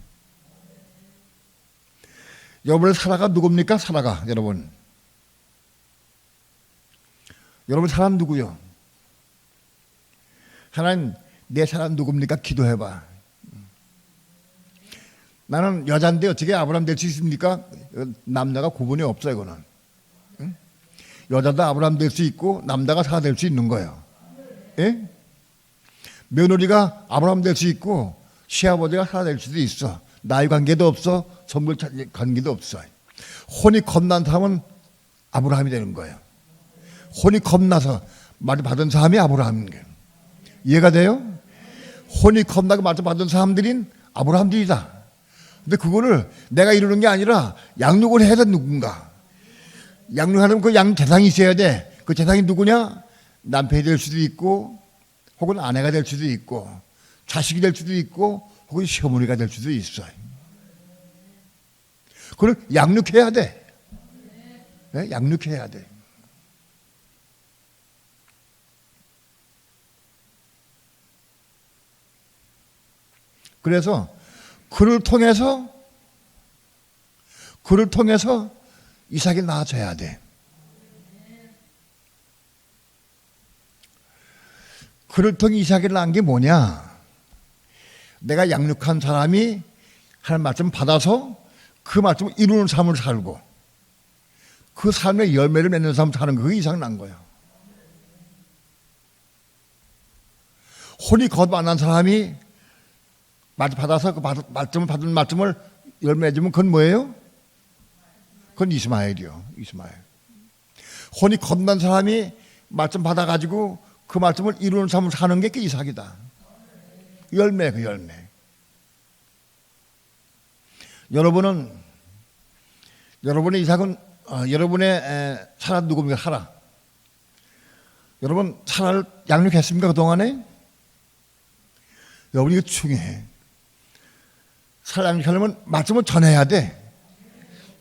여러분의 사라가 누굽니까? 사라가 여러분. 여러분 사람 누구요? 하나님 내 사람 누굽니까? 기도해봐. 나는 여자인데 어떻게 아브라함 될 수 있습니까? 남자가 구분이 없어 이거는. 응? 여자도 아브라함 될 수 있고 남자가 사라 될 수 있는 거예요. 예? 며느리가 아브라함 될 수 있고 시아버지가 사라 될 수도 있어. 나이 관계도 없어. 선물 관계도 없어. 혼이 겁난 사람은 아브라함이 되는 거예요. 혼이 겁나서 말을 받은 사람이 아브라함인 거예요. 이해가 돼요? 혼이 겁나고 말을 받은 사람들인 아브라함들이다. 근데 그거를 내가 이루는 게 아니라 양육을 해야 돼. 누군가 양육하려면 그 양 대상이 있어야 돼. 그 대상이 누구냐? 남편이 될 수도 있고 혹은 아내가 될 수도 있고 자식이 될 수도 있고 혹은 시어머니가 될 수도 있어요. 그걸 양육해야 돼. 네? 양육해야 돼. 그래서 그를 통해서 이삭이 낳아져야 돼. 그를 통해 이삭이 낳은 게 뭐냐? 내가 양육한 사람이 하나님 말씀 받아서 그 말씀을 이루는 삶을 살고 그 삶의 열매를 맺는 삶을 사는 거, 그게 이삭 난 거예요. 혼이 겉 만난 사람이 말씀 받아서 그 말씀을 받은 말씀을 열매 맺으면 그건 뭐예요? 그건 이스마엘이요. 이스마엘. 혼이 겁난 사람이 말씀 받아가지고 그 말씀을 이루는 삶을 사는 게 그 이삭이다. 열매, 그 열매. 여러분의 이삭은 여러분의 사라 누굽니까? 사라. 여러분 사라를 양육했습니까? 그동안에? 여러분 이거 중요해. 사라 양육하려면 말씀을 전해야 돼.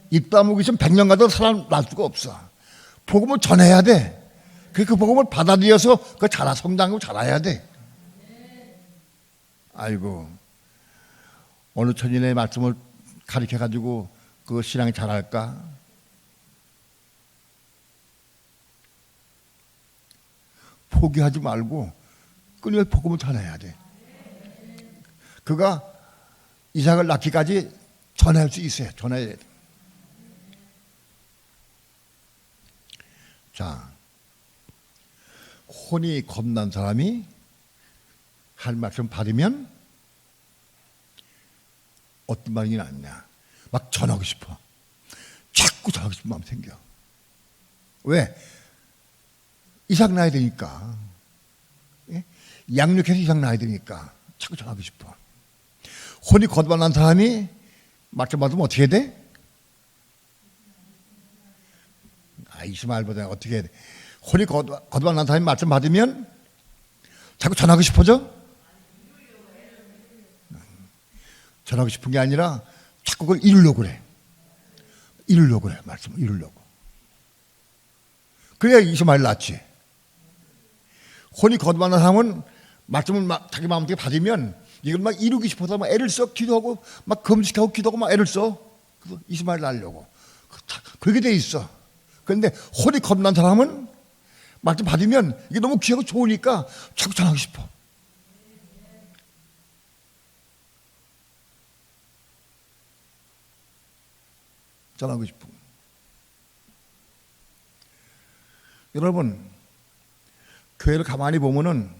입 다물고 있으면 100년 가도 사람 날 수가 없어. 복음을 전해야 돼. 그 복음을 받아들여서 그 자라 성장하고 자라야 돼. 아이고, 어느 천인의 말씀을 가르쳐 가지고 그 신앙이 자랄까? 포기하지 말고 끊임없이 복음을 전해야 돼. 그가 이삭을 낳기까지 전할 수 있어요. 전해야 돼. 자, 혼이 겁난 사람이 할 말씀 받으면 어떤 반응이 났냐? 막 전하고 싶어. 자꾸 전하고 싶은 마음이 생겨. 왜? 이삭 낳아야 되니까. 예? 양육해서 이삭 낳아야 되니까 자꾸 전하고 싶어. 혼이 거듭난 사람이 말씀 받으면 어떻게 돼? 이스마엘보다 어떻게 해야 돼? 혼이 거듭난 사람이 말씀 받으면 자꾸 전하고 싶어져? 전하고 싶은 게 아니라 자꾸 그걸 이루려고 그래. 이루려고 그래. 말씀을 이루려고. 그래야 이스마엘 낳지. 혼이 거듭난 사람은 말씀을 자기 마음대로 받으면 이걸 막 이루기 싶어서 막 애를 써. 기도하고 막 금식하고 기도하고 막 애를 써. 그래서 이스마엘 낳으려고. 그렇게 돼 있어. 그런데 혼이 겁난 사람은 말씀 받으면 이게 너무 귀하고 좋으니까 자꾸 전하고 싶어. 전하고 싶어. 여러분, 교회를 가만히 보면은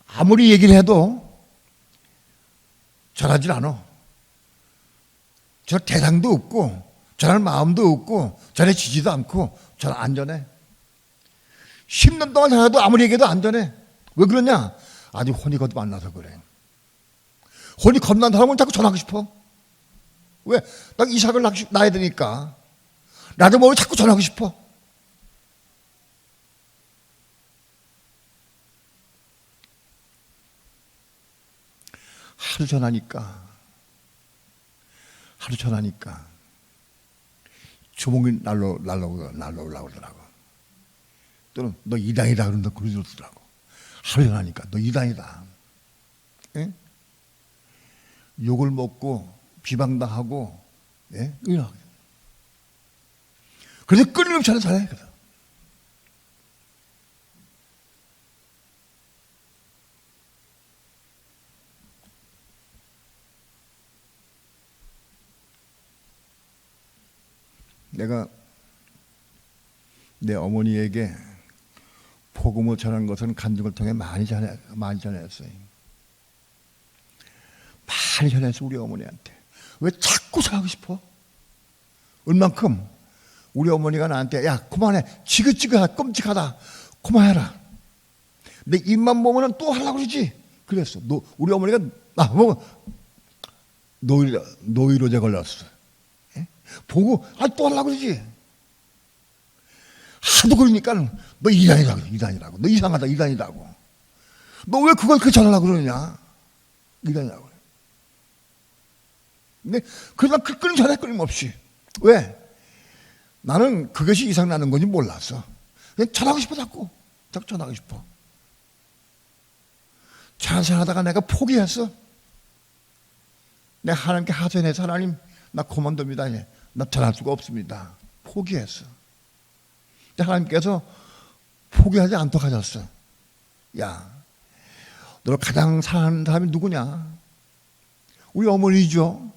아무리 얘기를 해도 전하질 않아. 저 대상도 없고 전할 마음도 없고 전해지지도 않고 전 안 전해. 10년 동안 전해도 아무리 얘기해도 안 전해. 왜 그러냐? 아직 혼이 거듭 안 나서 그래. 혼이 겁난 사람은 자꾸 전하고 싶어. 왜? 나 이삭을 낳아야 되니까. 나도 모르게 자꾸 전하고 싶어. 하도 전하니까 주먹이 날라오려고 그러더라고. 또는 너 이단이다 그러더라고. 하도 전하니까 너 이단이다. 예? 욕을 먹고 비방당하고, 예? 그래서 끊임없이 하는 사람이거든. 내가 내 어머니에게 복음을 전하는 것은 간증을 통해 많이 전했어요. 많이 전했어, 우리 어머니한테. 왜 자꾸 전하고 싶어? 얼만큼 우리 어머니가 나한테 야 그만해, 지긋지긋하다, 끔찍하다, 그만해라. 내 입만 보면은 또 하려고 그러지. 그랬어. 우리 어머니가 나보고 노이로제 걸렸어. 예? 보고 또 하려고 그러지. 하도 그러니까 너 이단이라고. 너 이상하다, 이단이라고. 너 왜 그걸 그렇게 전하려고 그러냐? 이단이라고. 근데 그러다 끊임없이. 왜? 나는 그것이 이상나는 건지 몰랐어. 그냥 전하고 싶어, 자꾸 전하고 싶어. 전하다가 내가 포기했어. 내가 하나님께 하소연해서 하나님 나 그만둡니다. 나 전할 수가 없습니다. 포기했어. 하나님께서 포기하지 않도록 하셨어. 야, 너를 가장 사랑하는 사람이 누구냐? 우리 어머니죠.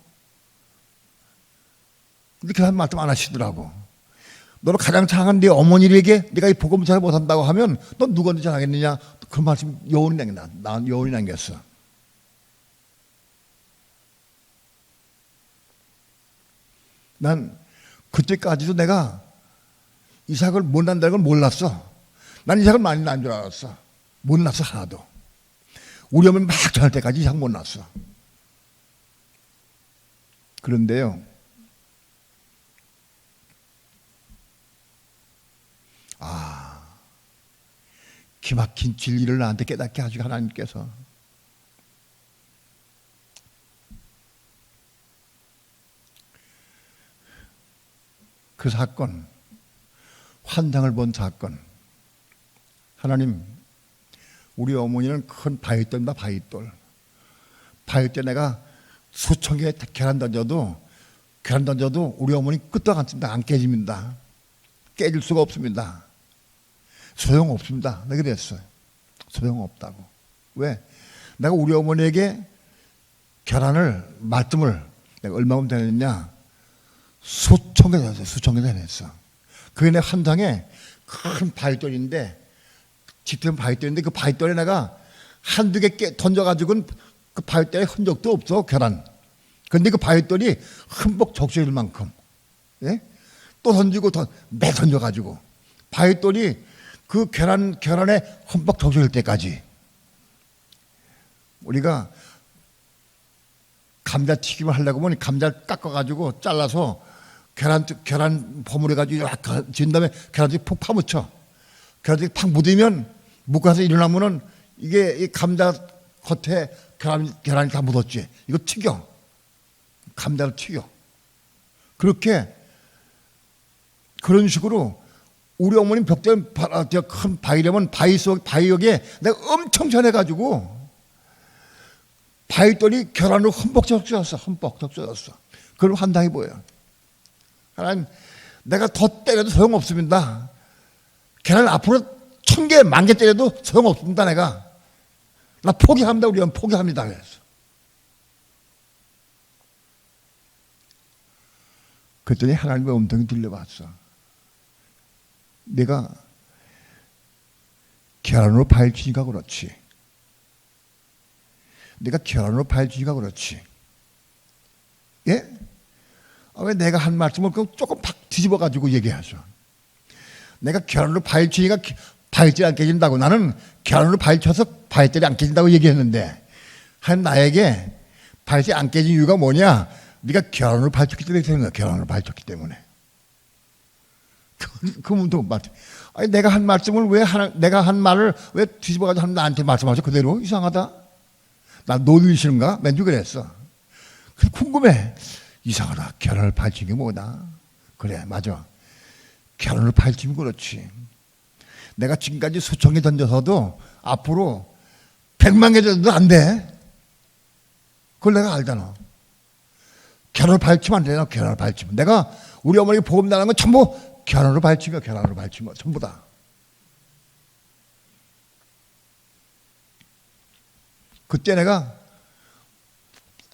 근데 그 사람 말씀 안 하시더라고. 너를 가장 사랑하는 네 어머니에게 네가 이 복음을 잘 못한다고 하면 넌 누구한테 전하겠느냐? 그 말씀 여운이 남겼나? 난 여운이 남겼어. 난 그때까지도 내가 이삭을 못난다는 걸 몰랐어. 난 이삭을 많이 난 줄 알았어. 못났어, 하나도. 우리 어머니 막 전할 때까지 이삭 못났어. 그런데요, 기막힌 진리를 나한테 깨닫게 하시고 하나님께서 그 사건, 환상을 본 사건. 하나님, 우리 어머니는 큰 바위돌입니다. 바위돌 내가 수천 개의 계란 던져도 우리 어머니 끄떡 않습니다. 안 깨집니다. 깨질 수가 없습니다. 소용없습니다. 내가 그랬어요. 소용없다고. 왜? 내가 우리 어머니에게 말씀을 내가 얼마큼 전했냐? 수천 개 전했어. 그게 내 환상에 큰 바위돌인데, 집처럼 바위돌인데, 그 바위돌에 내가 한두 개 던져가지고는 그 바위돌에 흔적도 없어, 계란. 근데 그 바위돌이 흠뻑 적셔질 만큼, 예? 또 던지고 매 던져가지고, 바위돌이 그 계란에 흠뻑 적셔질 때까지. 우리가 감자튀김을 하려고 보니 감자를 깎아가지고 잘라서 계란 버무려가지고 약간 지은 다음에 계란을 푹 파묻혀. 계란이 팍 묻으면, 묵어서 일어나면은 이게 이 감자 겉에 계란이 다 묻었지. 이거 튀겨. 감자를 튀겨. 그런 식으로 우리 어머님 벽돌 큰 바위라면 바위역에 내가 엄청 전해가지고 바위돌이 계란으로 흠뻑 적셔졌어. 그걸 환상이 보여요. 하나님, 내가 더 때려도 소용없습니다. 계란 앞으로 1000개, 10,000개 때려도 소용없습니다. 나 포기합니다. 우리 포기합니다. 그랬어. 그랬더니 하나님의 음성이 들려왔어. 내가 계란으로 파헤치니까 그렇지. 예? 왜 내가 한 말씀을 조금 뒤집어가지고 얘기하죠. 내가 계란으로 파헤치니까 바위돌이 안 깨진다고. 나는 계란으로 파헤쳐서 바위돌이 안 깨진다고 얘기했는데, 나에게 바위돌이 안 깨진 이유가 뭐냐? 네가 계란으로 파헤쳤기 때문에 되는 거야. 계란으로 파헤쳤기 때문에. 그 문도 맞아. 아니, 내가 한 말씀을 내가 한 말을 왜 뒤집어가지고 나한테 말씀하셔? 그대로 이상하다. 나 노들이시는가? 맨날 그랬어. 그래서 궁금해. 이상하다. 결혼을 파헤친 게 뭐다? 그래, 맞아. 결혼을 파헤치면 그렇지. 내가 지금까지 수천 개 던져서도 앞으로 100만 개 던져도 안 돼. 그걸 내가 알잖아. 결혼을 파헤치면 안 되잖아. 결혼을 파헤치면. 내가 우리 어머니가 복음 나는 건 전부 결혼을 파헤친 거야. 결혼을 파헤친 거 전부 다. 그때 내가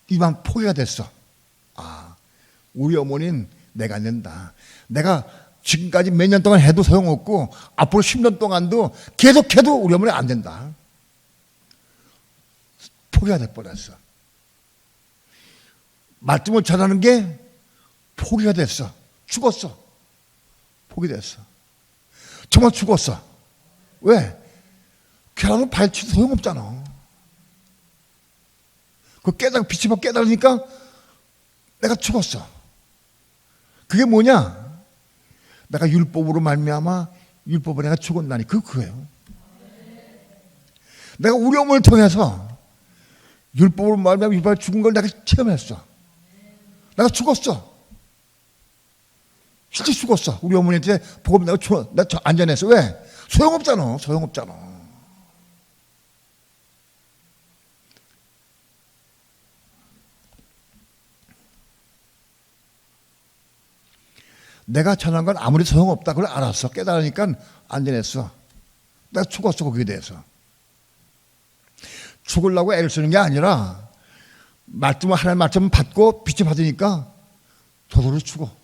이만 포기가 됐어. 아, 우리 어머니는 내가 안 된다. 내가 지금까지 몇 년 동안 해도 소용없고 앞으로 10년 동안도 계속해도 우리 어머니 안 된다. 포기가 돼버렸어. 말씀을 전하는 게 포기가 됐어. 죽었어. 포기됐어. 정말 죽었어. 왜? 결혼은 발치도 소용없잖아. 그 빛이 깨달으니까 내가 죽었어. 그게 뭐냐? 내가 율법으로 말미암아 율법으로 내가 죽었나니 그거예요. 내가 우리 어머니를 통해서 율법으로 말미암아 율법으로 죽은 걸 내가 체험했어. 내가 죽었어. 실제 죽었어. 우리 어머니한테 복음 내가 안전했어. 왜? 소용없잖아. 소용없잖아. 내가 전한 건 아무리 소용없다. 그걸 알았어. 깨달으니까 안전했어. 내가 죽었어. 거기에 대해서. 죽으려고 애를 쓰는 게 아니라 하나님 말씀 받고 빛을 받으니까 저절로 죽어.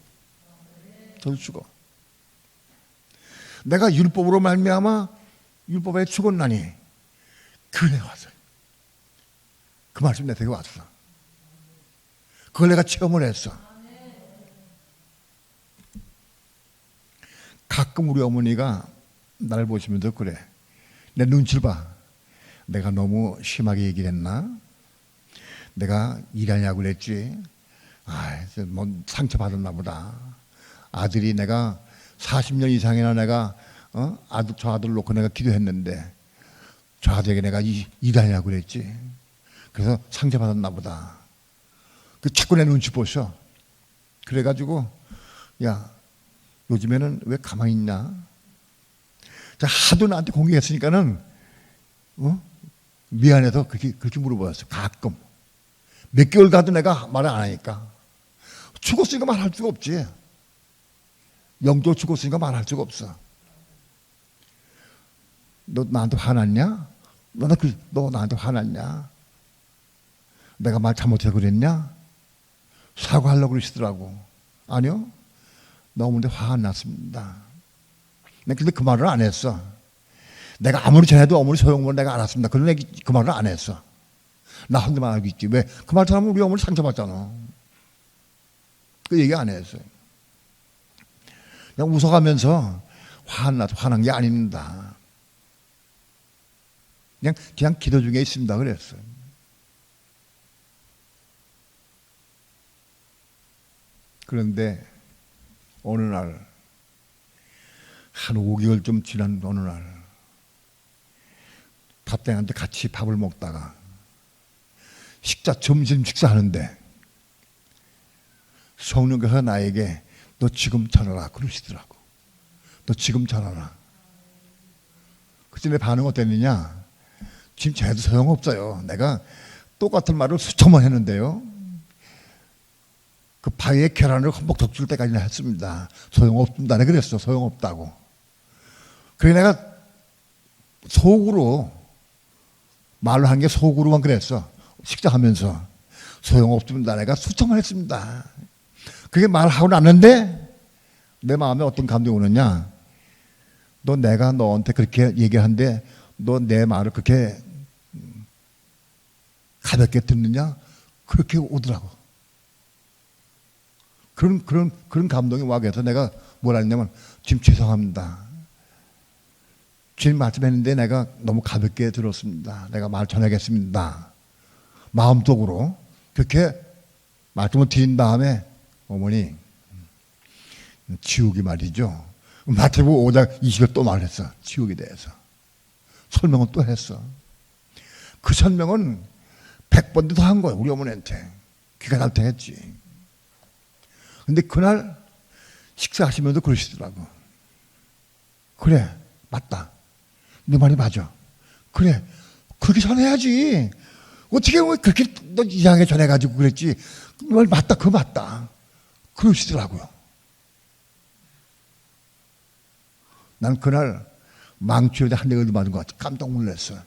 저절로 죽어. 내가 율법으로 말미암아 율법에 죽었나니 그 은혜가 왔어요. 그 말씀 내 되게 왔어. 그걸 내가 체험을 했어. 가끔 우리 어머니가 나를 보시면서 그래. 내 눈치를 봐. 내가 너무 심하게 얘기를 했나? 내가 일하냐고 그랬지. 뭐 상처받았나 보다. 아들이 내가 40년 이상이나 내가 저 아들 놓고 내가 기도했는데 저 아들에게 내가 일하냐고 그랬지. 그래서 상처받았나 보다. 그 자꾸 내 눈치 보셔. 그래가지고 야, 요즘에는 왜 가만히 있냐? 하도 나한테 공격했으니까는 미안해서 그렇게 물어보았어. 가끔 몇 개월 가도 내가 말을 안 하니까. 죽었으니까 말할 수가 없지. 영적으로 죽었으니까 말할 수가 없어. 너 나한테 화났냐? 너 나한테 화났냐? 내가 말 잘못해서 그랬냐? 사과하려고 그러시더라고. 아니요. 너무한테 화가 안 났습니다. 근데 그 말을 안 했어. 내가 아무리 전해도 어머니 소용없는 내가 알았습니다. 그런 얘기 그 말을 안 했어. 나 혼자만 알고 있지. 왜? 그 말처럼 우리 어머니 상처받잖아. 그 얘기 안 했어요. 그냥 웃어가면서 화난 게 아닙니다. 그냥 기도 중에 있습니다. 그랬어요. 그런데 어느 날, 한 5개월 좀 지난 어느 날, 밥땡한테 같이 밥을 먹다가 점심 식사하는데 성령께서 나에게 너 지금 전화라 그러시더라고. 너 지금 전화라. 그때 내 반응 어땠느냐? 지금 전해도 소용없어요. 내가 똑같은 말을 수천 번 했는데요. 그 바위에 계란을 흠뻑 덮칠 때까지나 했습니다. 소용없습니다. 내가 그랬어. 소용없다고. 그래 내가 속으로 말로 한 게 속으로만 그랬어. 식사하면서 소용없습니다. 내가 수천 번 했습니다. 그게 말하고 났는데 내 마음에 어떤 감정이 오느냐? 내가 너한테 그렇게 얘기하는데 너 내 말을 그렇게 가볍게 듣느냐? 그렇게 오더라고. 그런 감동이 와게 해서 내가 뭐라 했냐면 지금 죄송합니다. 주님 말씀했는데 내가 너무 가볍게 들었습니다. 내가 말 전하겠습니다. 마음속으로 그렇게 말씀을 드린 다음에 어머니 지옥이 말이죠. 마태복음 5장 20에 또 말했어. 지옥에 대해서 설명은 또 했어. 그 설명은 100번도 더 한 거예요. 우리 어머니한테. 귀가 달팽했지. 근데 그날 식사하시면서 그러시더라고. 그래, 맞다. 네 말이 맞아. 그래, 그렇게 전해야지. 어떻게 왜 그렇게 너 이상하게 전해가지고 그랬지. 네 말 맞다, 그거 맞다. 그러시더라고요. 난 그날 망치로 한 대가 맞은 것 같아. 깜짝 놀랐어요.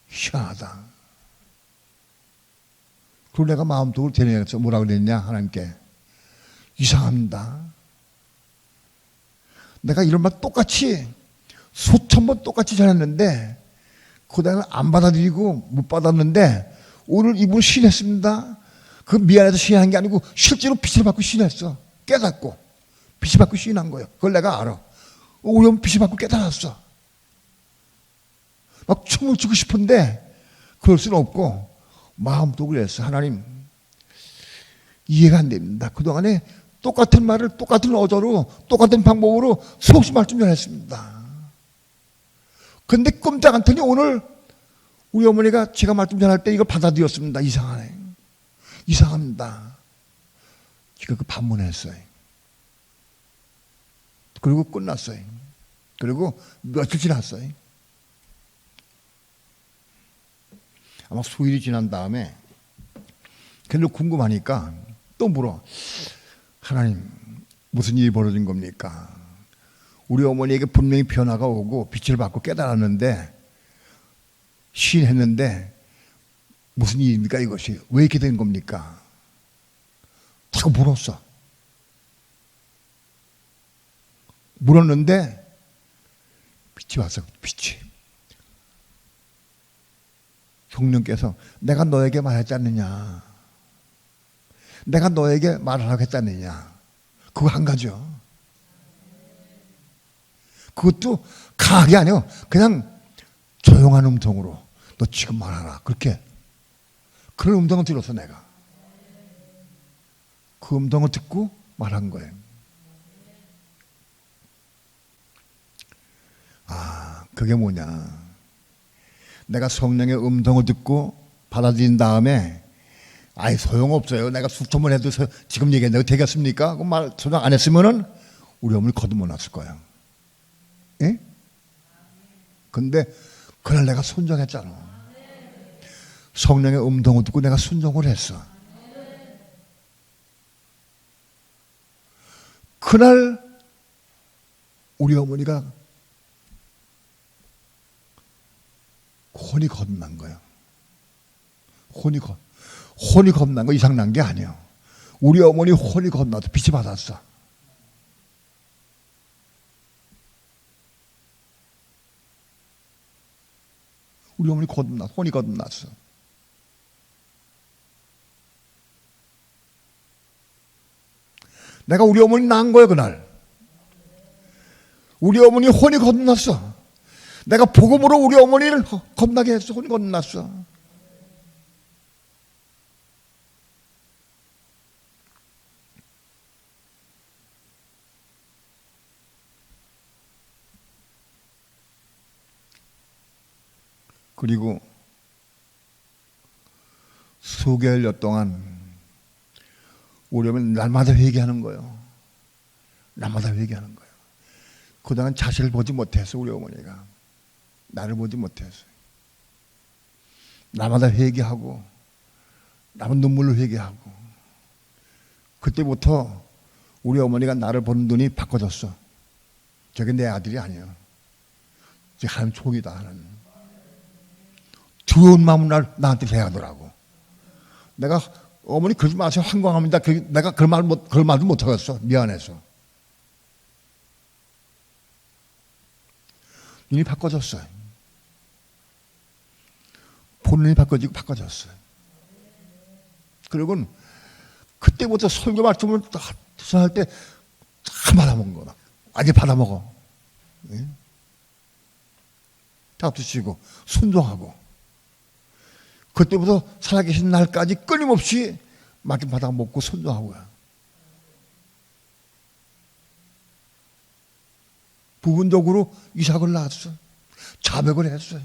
희한하다. 그리고 내가 마음속으로 대뇌해서 뭐라 그랬냐, 하나님께. 이상합니다. 내가 이런 말 똑같이 수천 번 똑같이 전했는데 그다음에 안 받아들이고 못 받았는데 오늘 이분을 시인했습니다. 그 미안해서 시인한 게 아니고 실제로 빛을 받고 시인했어. 깨닫고 빛을 받고 시인한 거예요. 그걸 내가 알아. 우리 엄마 빛을 받고 깨달았어. 막 춤을 추고 싶은데 그럴 수는 없고 마음속으로 했어. 하나님, 이해가 안 됩니다. 그동안에 똑같은 말을 똑같은 어조로 똑같은 방법으로 수없이 말씀 전했습니다. 근데 꼼짝 않더니 오늘 우리 어머니가 제가 말씀 전할 때 이걸 받아들였습니다. 이상하네. 이상합니다. 제가 그 반문했어요. 그리고 끝났어요. 그리고 며칠 지났어요. 아마 수일이 지난 다음에 걔들 궁금하니까 또 물어. 하나님, 무슨 일이 벌어진 겁니까? 우리 어머니에게 분명히 변화가 오고 빛을 받고 깨달았는데 시인했는데 무슨 일입니까 이것이? 왜 이렇게 된 겁니까? 자꾸 물었어. 물었는데 빛이 왔어. 빛이. 성령께서 내가 너에게 말했지 않느냐, 내가 너에게 말을 하고 했지 않느냐. 그거 한 가지요. 그것도 강하게 아니요. 그냥 조용한 음성으로 너 지금 말하라. 그렇게. 그런 음성을 들었어 내가. 그 음성을 듣고 말한 거예요. 아, 그게 뭐냐. 내가 성령의 음성을 듣고 받아들인 다음에 아예 소용없어요. 내가 수천 번 해도 지금 얘기했는데 되겠습니까? 그 말 소장 안 했으면은 우리 어머니 거듭 났을 거예요. 예? 근데 그날 내가 순종했잖아. 성령의 음성을 듣고 내가 순종을 했어. 그날 우리 어머니가 혼이 겁난 거예요. 혼이 겁난 거 이상 난 게 아니에요. 우리 어머니 혼이 겁나서 빛이 받았어. 우리 어머니 혼이 거듭났어. 내가 우리 어머니 낳은 거예요 그날. 우리 어머니 혼이 거듭났어. 내가 복음으로 우리 어머니를 겁나게 했어. 혼이 거듭났어. 그리고 수개월여 동안 우리 어머니 날마다 회개하는 거예요. 날마다 회개하는 거예요. 그동안 자신을 보지 못해서 우리 어머니가 나를 보지 못했어요. 날마다 회개하고 남은 눈물로 회개하고. 그때부터 우리 어머니가 나를 보는 눈이 바꿔졌어. 저게 내 아들이 아니야. 저 하나님 촉이다 하는. 두려운 마음으로 나한테 대하더라고. 내가 어머니 그러지 마세요. 황당합니다. 내가 그런 말도 못하겠어. 미안해서. 눈이 바꿔졌어요. 본능이 바꿔졌어요. 그리고 그때부터 설교 말씀을 할 때 다 받아먹은 거다. 아직 받아먹어. 다투치고 순종하고. 그때부터 살아계신 날까지 끊임없이 말씀 받아먹고 순종하고요. 부분적으로 이삭을 낳았어. 자백을 했어요.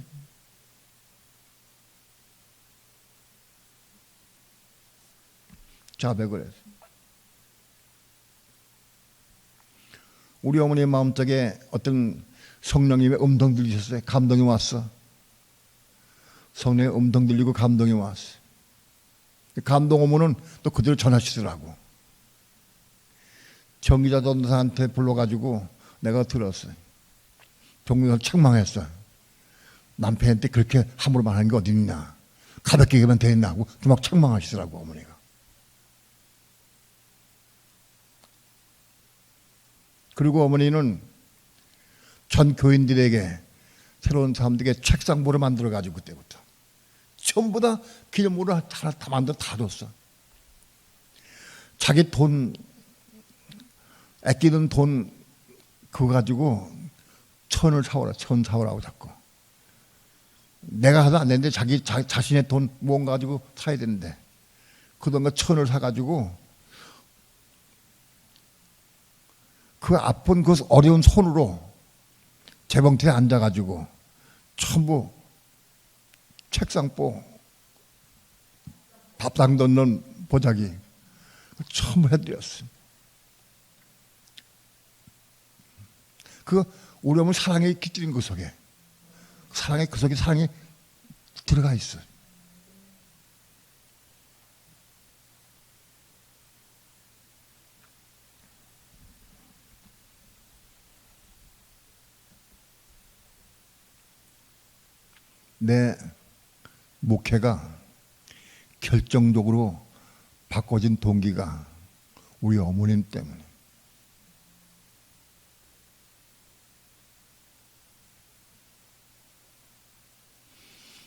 자백을 했어요. 우리 어머니의 마음속에 어떤 성령님의 음성 들리셨어요. 감동이 왔어. 성령의 음성 들리고 감동이 왔어. 감동 오면은 또 그대로 전하시더라고. 정기자 전도사한테 불러가지고 내가 들었어요. 정기자는 책망했어요. 남편한테 그렇게 함부로 말하는 게 어디 있냐. 가볍게 얘기하면 되겠나 하고 막 책망하시더라고 어머니가. 그리고 어머니는 전 교인들에게 새로운 사람들에게 책상보를 만들어가지고 그때부터 전부 다 기념물을 하나 다 만들어 다 줬어. 자기 돈 아끼는 돈 그거 가지고 천을 사오라, 천 사오라고 자꾸. 내가 하도 안 되는데 자신의 돈 무언가 가지고 사야 되는데 그 돈과 천을 사가지고 그 아픈 그 어려운 손으로 재봉틀에 앉아가지고 전부 책상보, 밥상 넣는 보자기 전부 해드렸어요. 그 우리 어머니 사랑에 깃들인 그 속에 그 속에 사랑이 들어가 있어요. 내 목회가 결정적으로 바꿔진 동기가 우리 어머님 때문에.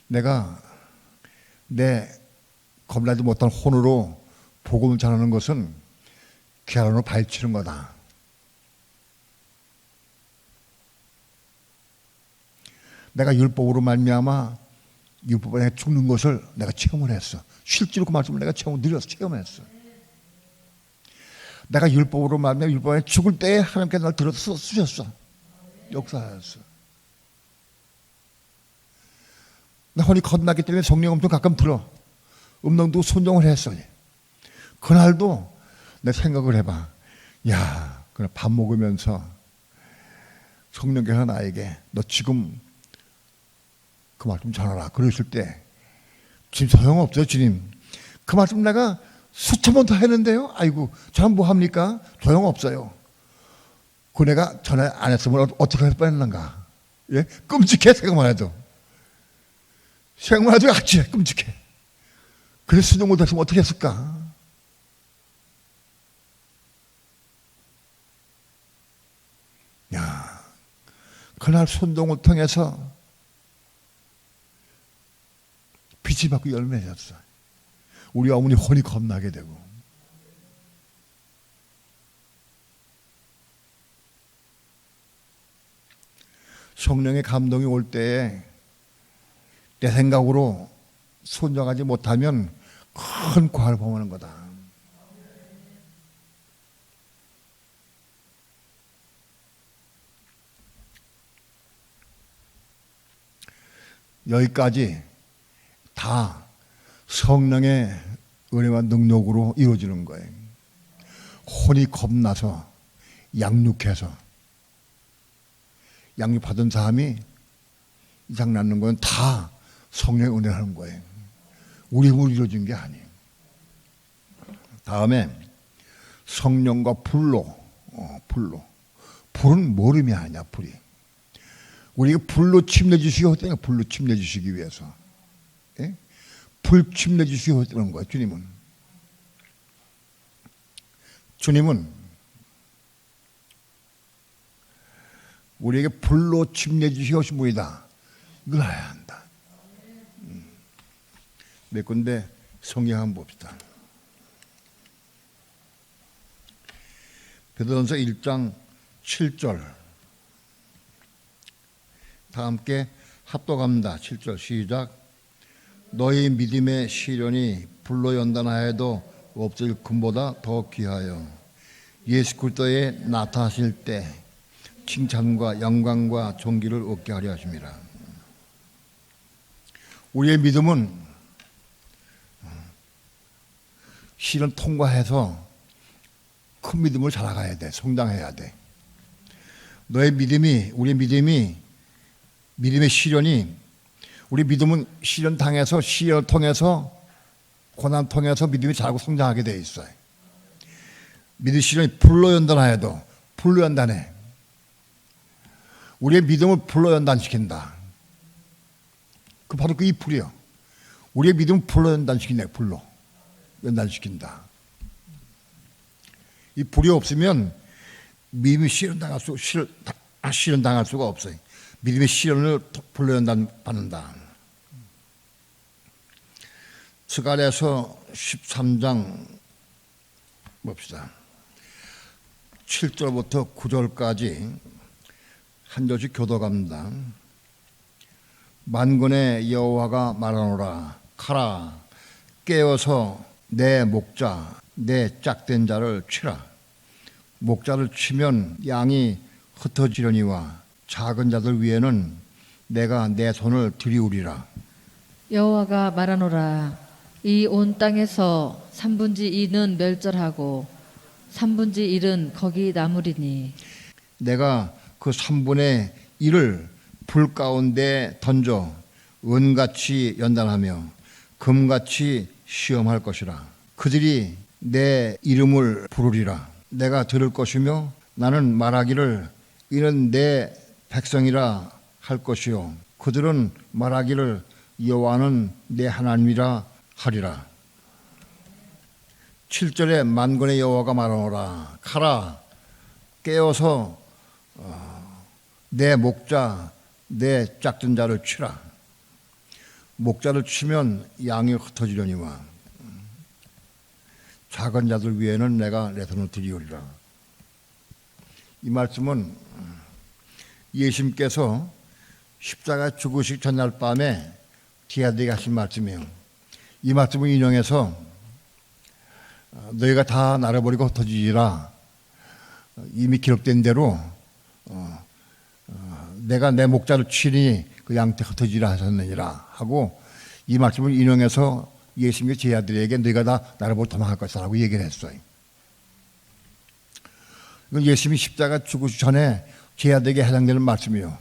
내가 내 겁나지 못한 혼으로 복음을 전하는 것은 귀하로 발치는 거다. 내가 율법으로 말미암아 율법 안에 죽는 것을 내가 체험을 했어. 실제로 그 말씀을 내가 체험했어. 내가 율법으로 말미암아 율법 안에 죽을 때에 하나님께서 날 들어서 쓰셨어. 역사하였어. 나 혼이 거듭났기 때문에 성령 엄청 가끔 들어. 음성도 순종을 했어. 그날도 내 생각을 해봐. 야, 그래 밥 먹으면서 성령께서 나에게 너 지금 그 말씀 전하라. 그러실 때 지금 소용없어요 주님. 그 말씀 내가 수천 번 더 했는데요. 아이고 저는 뭐 합니까? 소용없어요. 그 내가 전에 안 했으면 어떻게 할 뻔했는가. 예? 끔찍해 생각만 해도. 생각만 해도 악취해 끔찍해. 그래서 순종 못했으면 어떻게 했을까? 야, 그날 순종을 통해서 빛이 받고 열매졌어. 우리 어머니 혼이 겁나게 되고. 성령의 감동이 올 때에 내 생각으로 순종하지 못하면 큰 과를 범하는 거다. 여기까지 다 성령의 은혜와 능력으로 이루어지는 거예요. 혼이 겁나서 양육해서 양육받은 사람이 이상 낳는 건 다 성령의 은혜라는 거예요. 우리 힘으로 이루어진 게 아니에요. 다음에 성령과 불로. 불은 뭘 의미하냐 불이. 우리가 불로 침례주시기 했다니까. 불로 침례주시기 위해서. 예? 불 침례주시기 했다는 거예요. 주님은 우리에게 불로 침례주시기 하신 분이다. 이걸 알아야 한다. 몇 군데 성경 한번 봅시다. 베드로전서 1장 7절. 다 함께 합독합니다. 7절 시작. 너희 믿음의 시련이 불로 연단하여도 없을 금보다 더 귀하여 예수 그리스도에 나타나실 때 칭찬과 영광과 존귀를 얻게 하려 하심이라. 우리의 믿음은 시련 통과해서 큰 믿음을 자라가야 돼. 성장해야 돼. 너의 믿음이, 우리의 믿음이, 믿음의 시련이, 우리 믿음은 시련 당해서, 시련을 통해서, 고난 통해서 믿음이 자라고 성장하게 돼 있어요. 믿음의 시련이 불로 연단하여도 불로 연단해. 우리의 믿음을 불로 연단시킨다. 그 바로 그 이 불이요. 우리의 믿음을 불로 연단시킨다. 불로 연단시킨다. 이 불이 없으면 믿음이 시련당할 수가 없어요. 믿음의 시련을 불로 연단받는다. 스가랴서 13장 봅시다. 7절부터 9절까지 한 절씩 교도갑니다. 만군의 여호와가 말하노라. 가라, 깨어서 내 목자, 내 짝된 자를 치라. 목자를 치면 양이 흩어지려니와 작은 자들 위에는 내가 내 손을 들이우리라. 여호와가 말하노라. 이 온 땅에서 3분의 2는 멸절하고 3분의 1은 거기 남으리니 내가 그 3분의 1을 불 가운데 던져 은같이 연단하며 금같이 시험할 것이라. 그들이 내 이름을 부르리라. 내가 들을 것이며 나는 말하기를 이는 내 백성이라 할 것이요 그들은 말하기를 여호와는 내 하나님이라 하리라. 7절에 만군의 여호와가 말하노라. 가라, 깨어서 내 목자, 내 짝든 자를 치라. 목자를 치면 양이 흩어지려니와 작은 자들 위에는 내가 내 손을 들이우리라. 이 말씀은 예수님께서 십자가 죽으시기 전날 밤에 디아들에게 하신 말씀이에요. 이 말씀을 인용해서 너희가 다 날아버리고 흩어지리라. 이미 기록된 대로 내가 내 목자를 치니 그 양떼 흩어지리라 하셨느니라 하고 이 말씀을 인용해서 예수님의 제자들에게 너희가 다 날아버리고 도망할 것이라고 얘기를 했어요. 이건 예수님이 십자가 죽으시기 전에 제자들에게 해당되는 말씀이에요.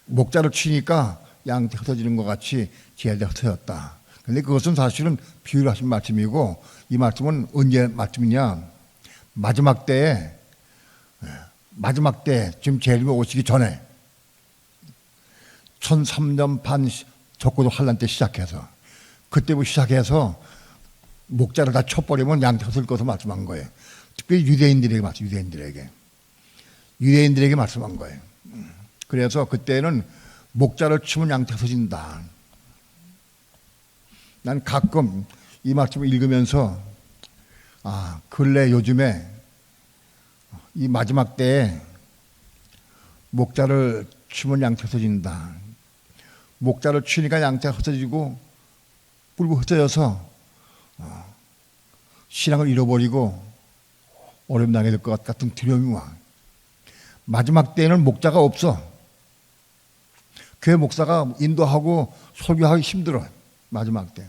목자를 치니까 양떼 흩어지는 것 같이 제자들이 흩어졌다. 그런데 그것은 사실은 비유를 하신 말씀이고 이 말씀은 언제 말씀이냐? 마지막 때에 지금 재림이 오시기 전에 1003년 반 적고도 환란 때 시작해서 그때부터 시작해서 목자를 다 쳐버리면 양떼 흩어질 것을 말씀한 거예요. 특별히 유대인들에게 말씀한 거예요. 그래서 그때는 목자를 치면 양떼 흩어진다. 난 가끔 이 말씀을 읽으면서 근래 요즘에 이 마지막 때에 목자를 치면 양떼 흩어진다. 목자를 치니까 양떼가 흩어지고 뿔고 흩어져서 신앙을 잃어버리고 어려움 당하게 될 것 같은 두려움이 와. 마지막 때에는 목자가 없어. 교회 목사가 인도하고 설교하기 힘들어. 마지막 때.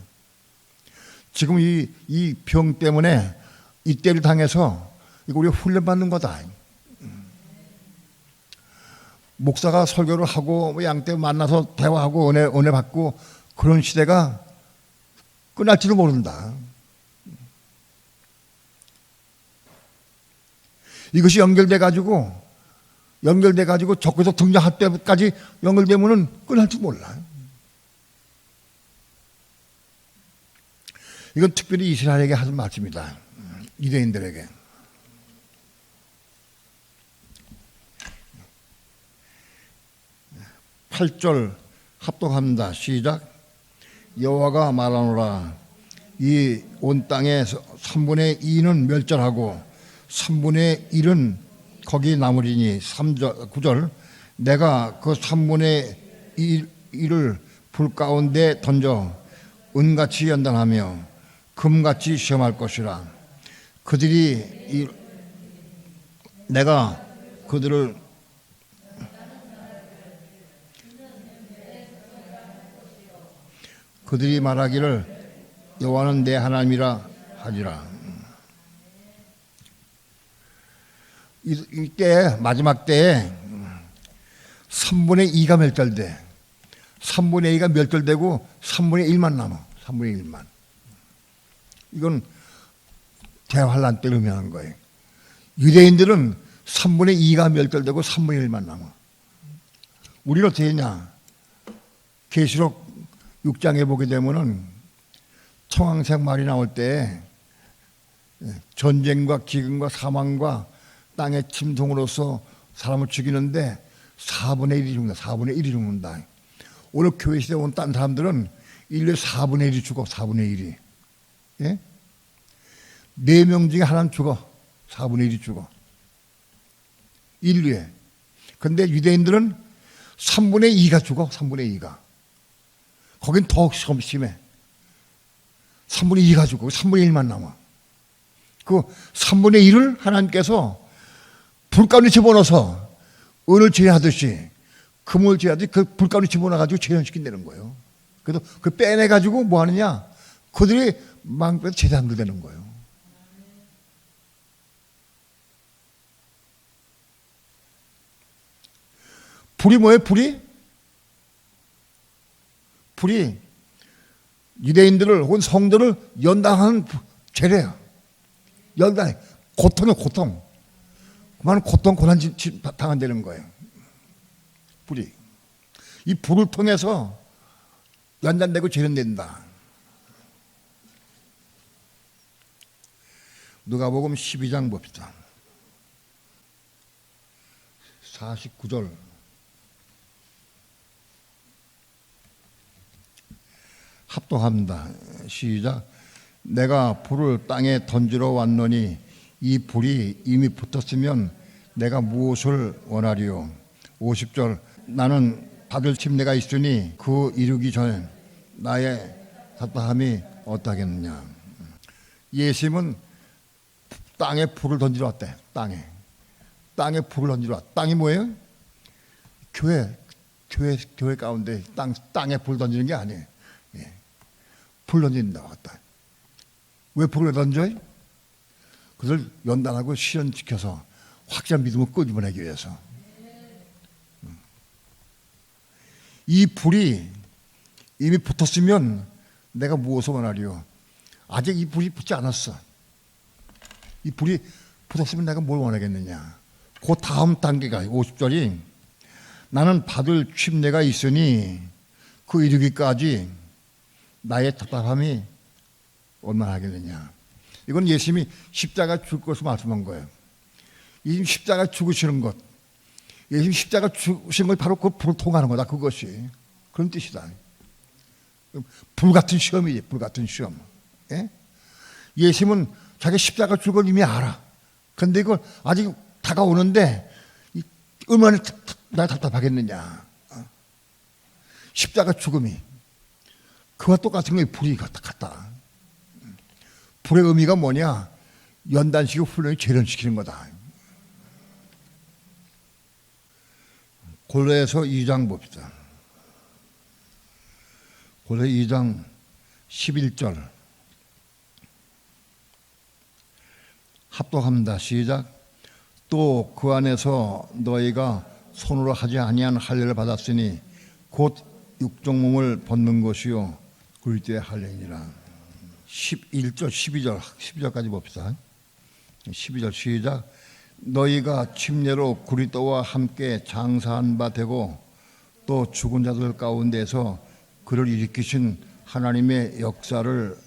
지금 이 병 때문에 이때를 당해서 이거 우리가 훈련받는 거다. 목사가 설교를 하고 양떼 만나서 대화하고 은혜 받고 그런 시대가 끝날지도 모른다. 이것이 연결돼 가지고 적그리스도 등장할 때까지 연결되면은 끝날지 몰라. 이건 특별히 이스라엘에게 하는 말씀이다. 유대인들에게. 8절 합독합니다. 시작. 여호와가 말하노라. 이 온 땅의 3분의 2는 멸절하고 3분의 1은 거기 남으리니 9절 내가 그 3분의 1을 불 가운데 던져 은같이 연단하며 금같이 시험할 것이라. 내가 그들을 그들이 말하기를 여호와는 내 하나님이라 하지라. 이때 마지막 때에 3분의 2가 멸절돼. 3분의 2가 멸절되고 3분의 1만 남아. 3분의 1만. 이건 대환란 때를 의미하는 거예요. 유대인들은 3분의 2가 멸절되고 3분의 1만 남아. 우리는 어떻게 했냐? 계시록 6장에 보게 되면은 청황색 말이 나올 때 전쟁과 기근과 사망과 땅의 침통으로서 사람을 죽이는데 4분의 1이 죽는다. 4분의 1이 죽는다. 오늘 교회 시대에 온 딴 사람들은 인류의 4분의 1이 죽어. 4분의 1이. 예? 4명 중에 하나는 죽어. 4분의 1이 죽어. 인류에. 근데 유대인들은 3분의 2가 죽어. 3분의 2가. 거긴 더 심해. 3분의 2가 죽고 3분의 1만 남아. 그 3분의 1을 하나님께서 불 가운데 집어넣어서 은을 제하듯이 금을 제하듯이 그 불 가운데 집어넣어가지고 재현시킨다는 거예요. 그래서 그 빼내가지고 뭐 하느냐? 그들이 망빼서 제사장들 되는 거예요. 불이 뭐예요? 불이 유대인들을 혹은 성도를 연단하는 죄래요. 연단해. 고통이에요, 고통. 그만한 고통, 고난 당한다는 거예요. 불이. 이 불을 통해서 연단되고 재련된다. 누가복음 12장 봅시다. 49절. 합독합니다. 시작. 내가 불을 땅에 던지러 왔노니 이 불이 이미 붙었으면 내가 무엇을 원하리요. 50절. 나는 받을 침례가 있으니 그 이루기 전에 나의 답답함이 어떠하겠느냐. 예수님은 땅에 불을 던지러 왔대. 땅에 불을 던지러 왔다. 땅이 뭐예요? 교회 가운데 땅에 불 던지는 게 아니에요. 예. 불 던진다고 왔다. 왜 불을 던져요? 그것을 연단하고 실현시켜서 확실한 믿음을 끄집어내기 위해서. 이 불이 이미 붙었으면 내가 무엇을 원하리요? 아직 이 불이 붙지 않았어. 이 불이 붙었으면 내가 뭘 원하겠느냐? 그 다음 단계가 50절이 나는 받을 침례가 있으니 그 이르기까지 나의 답답함이 얼마나 하겠느냐. 이건 예수님이 십자가 죽을 것을 말씀한 거예요. 이 십자가 죽으시는 것, 예수님 십자가 죽으시는 것이 바로 그 불을 통하는 거다. 그것이 그런 뜻이다. 불같은 시험이지. 불같은 시험. 예? 예수님은 자기 십자가 죽을 걸 이미 알아. 그런데 이걸 아직 다가오는데 얼마나 나 답답하겠느냐. 십자가 죽음이 그와 똑같은 게 불이 같다. 불의 의미가 뭐냐? 연단시키고 훈련히 재련시키는 거다. 골로새서 2장 봅시다. 골로새 2장 11절 합독합니다. 시작. 또 그 안에서 너희가 손으로 하지 아니한 할례를 받았으니 곧 육종 몸을 벗는 것이요 그리스도의 할례니라. 11절 12절까지 봅시다. 12절 시작. 너희가 침례로 그리스도와 함께 장사한 바 되고 또 죽은 자들 가운데서 그를 일으키신 하나님의 역사를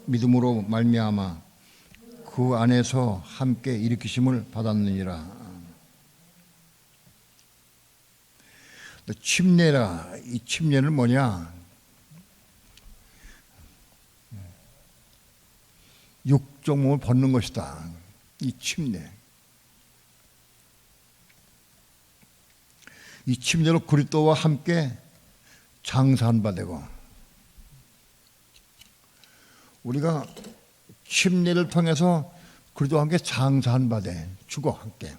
믿음으로 말미암아 그 안에서 함께 일으키심을 받았느니라. 침례라. 이 침례는 뭐냐? 육종 몸을 벗는 것이다. 이 침례. 이 침례로 그리스도와 함께 장사한 바 되고 우리가 침례를 통해서 그리스도와 함께 장사한 바 돼. 죽어 함께.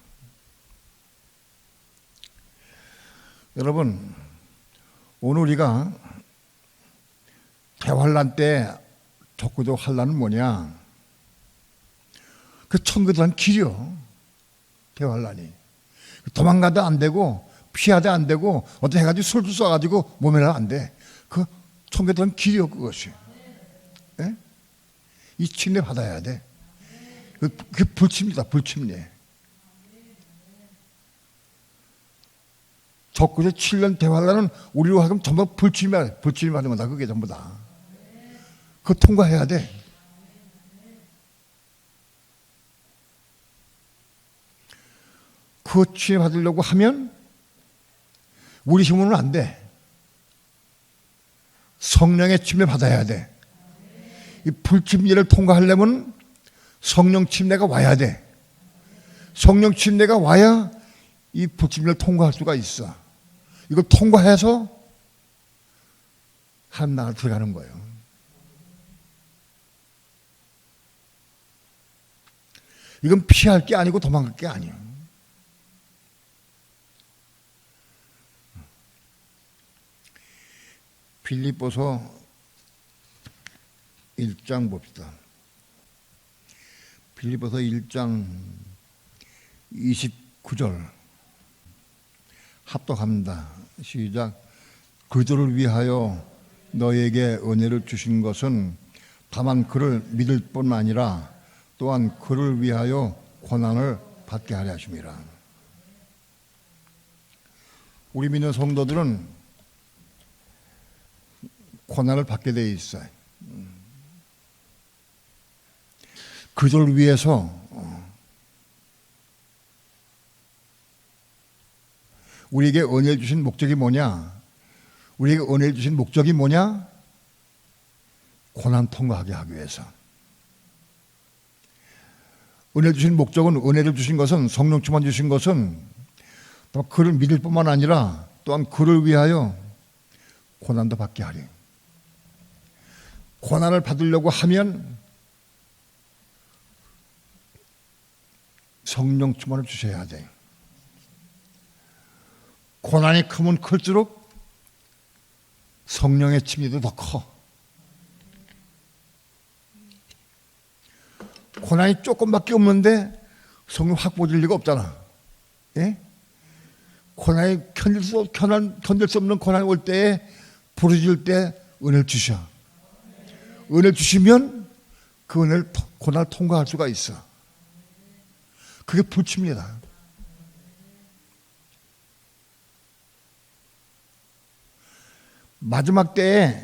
여러분 오늘 우리가 대환란 때 적고도 환란은 뭐냐? 그 천국에서는 길이요. 대환란이. 도망가도 안 되고 피하도 안 되고 어떤 해가지고 술도 쏴가지고 몸에는 안 돼. 그 천국에서는 길이요 그것이. 예? 이 침례 받아야 돼. 그게 불침입니다. 불침례. 적그리스도의 7년 대환란은 우리로 하여금 전부 불침례 받는 거다. 그게 전부 다. 그거 통과해야 돼. 그 침례 받으려고 하면 우리 힘으로는 안 돼. 성령의 침례 받아야 돼. 이 불침례를 통과하려면 성령 침례가 와야 돼. 성령 침례가 와야 이 불침례를 통과할 수가 있어. 이걸 통과해서 하나님 나라로 들어가는 거예요. 이건 피할 게 아니고 도망갈 게 아니에요. 빌립보서 1장 봅시다. 빌립보서 1장 29절 합독합니다. 시작. 그들을 위하여 너에게 은혜를 주신 것은 다만 그를 믿을 뿐 아니라 또한 그를 위하여 고난을 받게 하려 하심이라. 우리 믿는 성도들은 고난을 받게 되어 있어요. 그들을 위해서 우리에게 은혜를 주신 목적이 뭐냐? 우리에게 은혜를 주신 목적이 뭐냐? 고난 통과하게 하기 위해서. 은혜를 주신 목적은, 은혜를 주신 것은, 성령 충만 주신 것은 또 그를 믿을 뿐만 아니라 또한 그를 위하여 고난도 받게 하리. 고난을 받으려고 하면 성령 충만을 주셔야 돼. 고난이 크면 클수록 성령의 침례도 더 커. 고난이 조금밖에 없는데 성령 확 보질 리가 없잖아. 예? 고난이 견딜 수 없는 고난이 올 때에 부르짖을 때 은혜를 주셔. 은혜를 주시면 그 은혜를 고난을 통과할 수가 있어. 그게 불침례다. 마지막 때에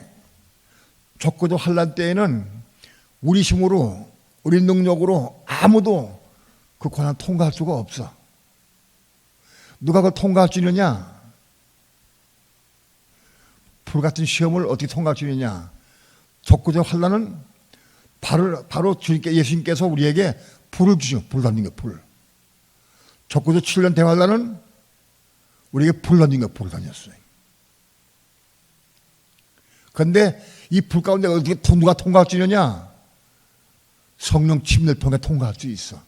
적그리스도 환난 때에는 우리 힘으로 우리 능력으로 아무도 그 고난 통과할 수가 없어. 누가 그걸 통과할 수 있느냐? 불같은 시험을 어떻게 통과할 수 있느냐? 적그리스도 환난은 바로 예수님께서 우리에게 불을 주죠. 불 던진 거, 불. 적그리스도 7년 대환난은 우리에게 불 던진 거, 불 던졌어요. 그런데 이 불 가운데 어떻게 누가 통과할 수 있느냐? 성령 침례를 통해 통과할 수 있어.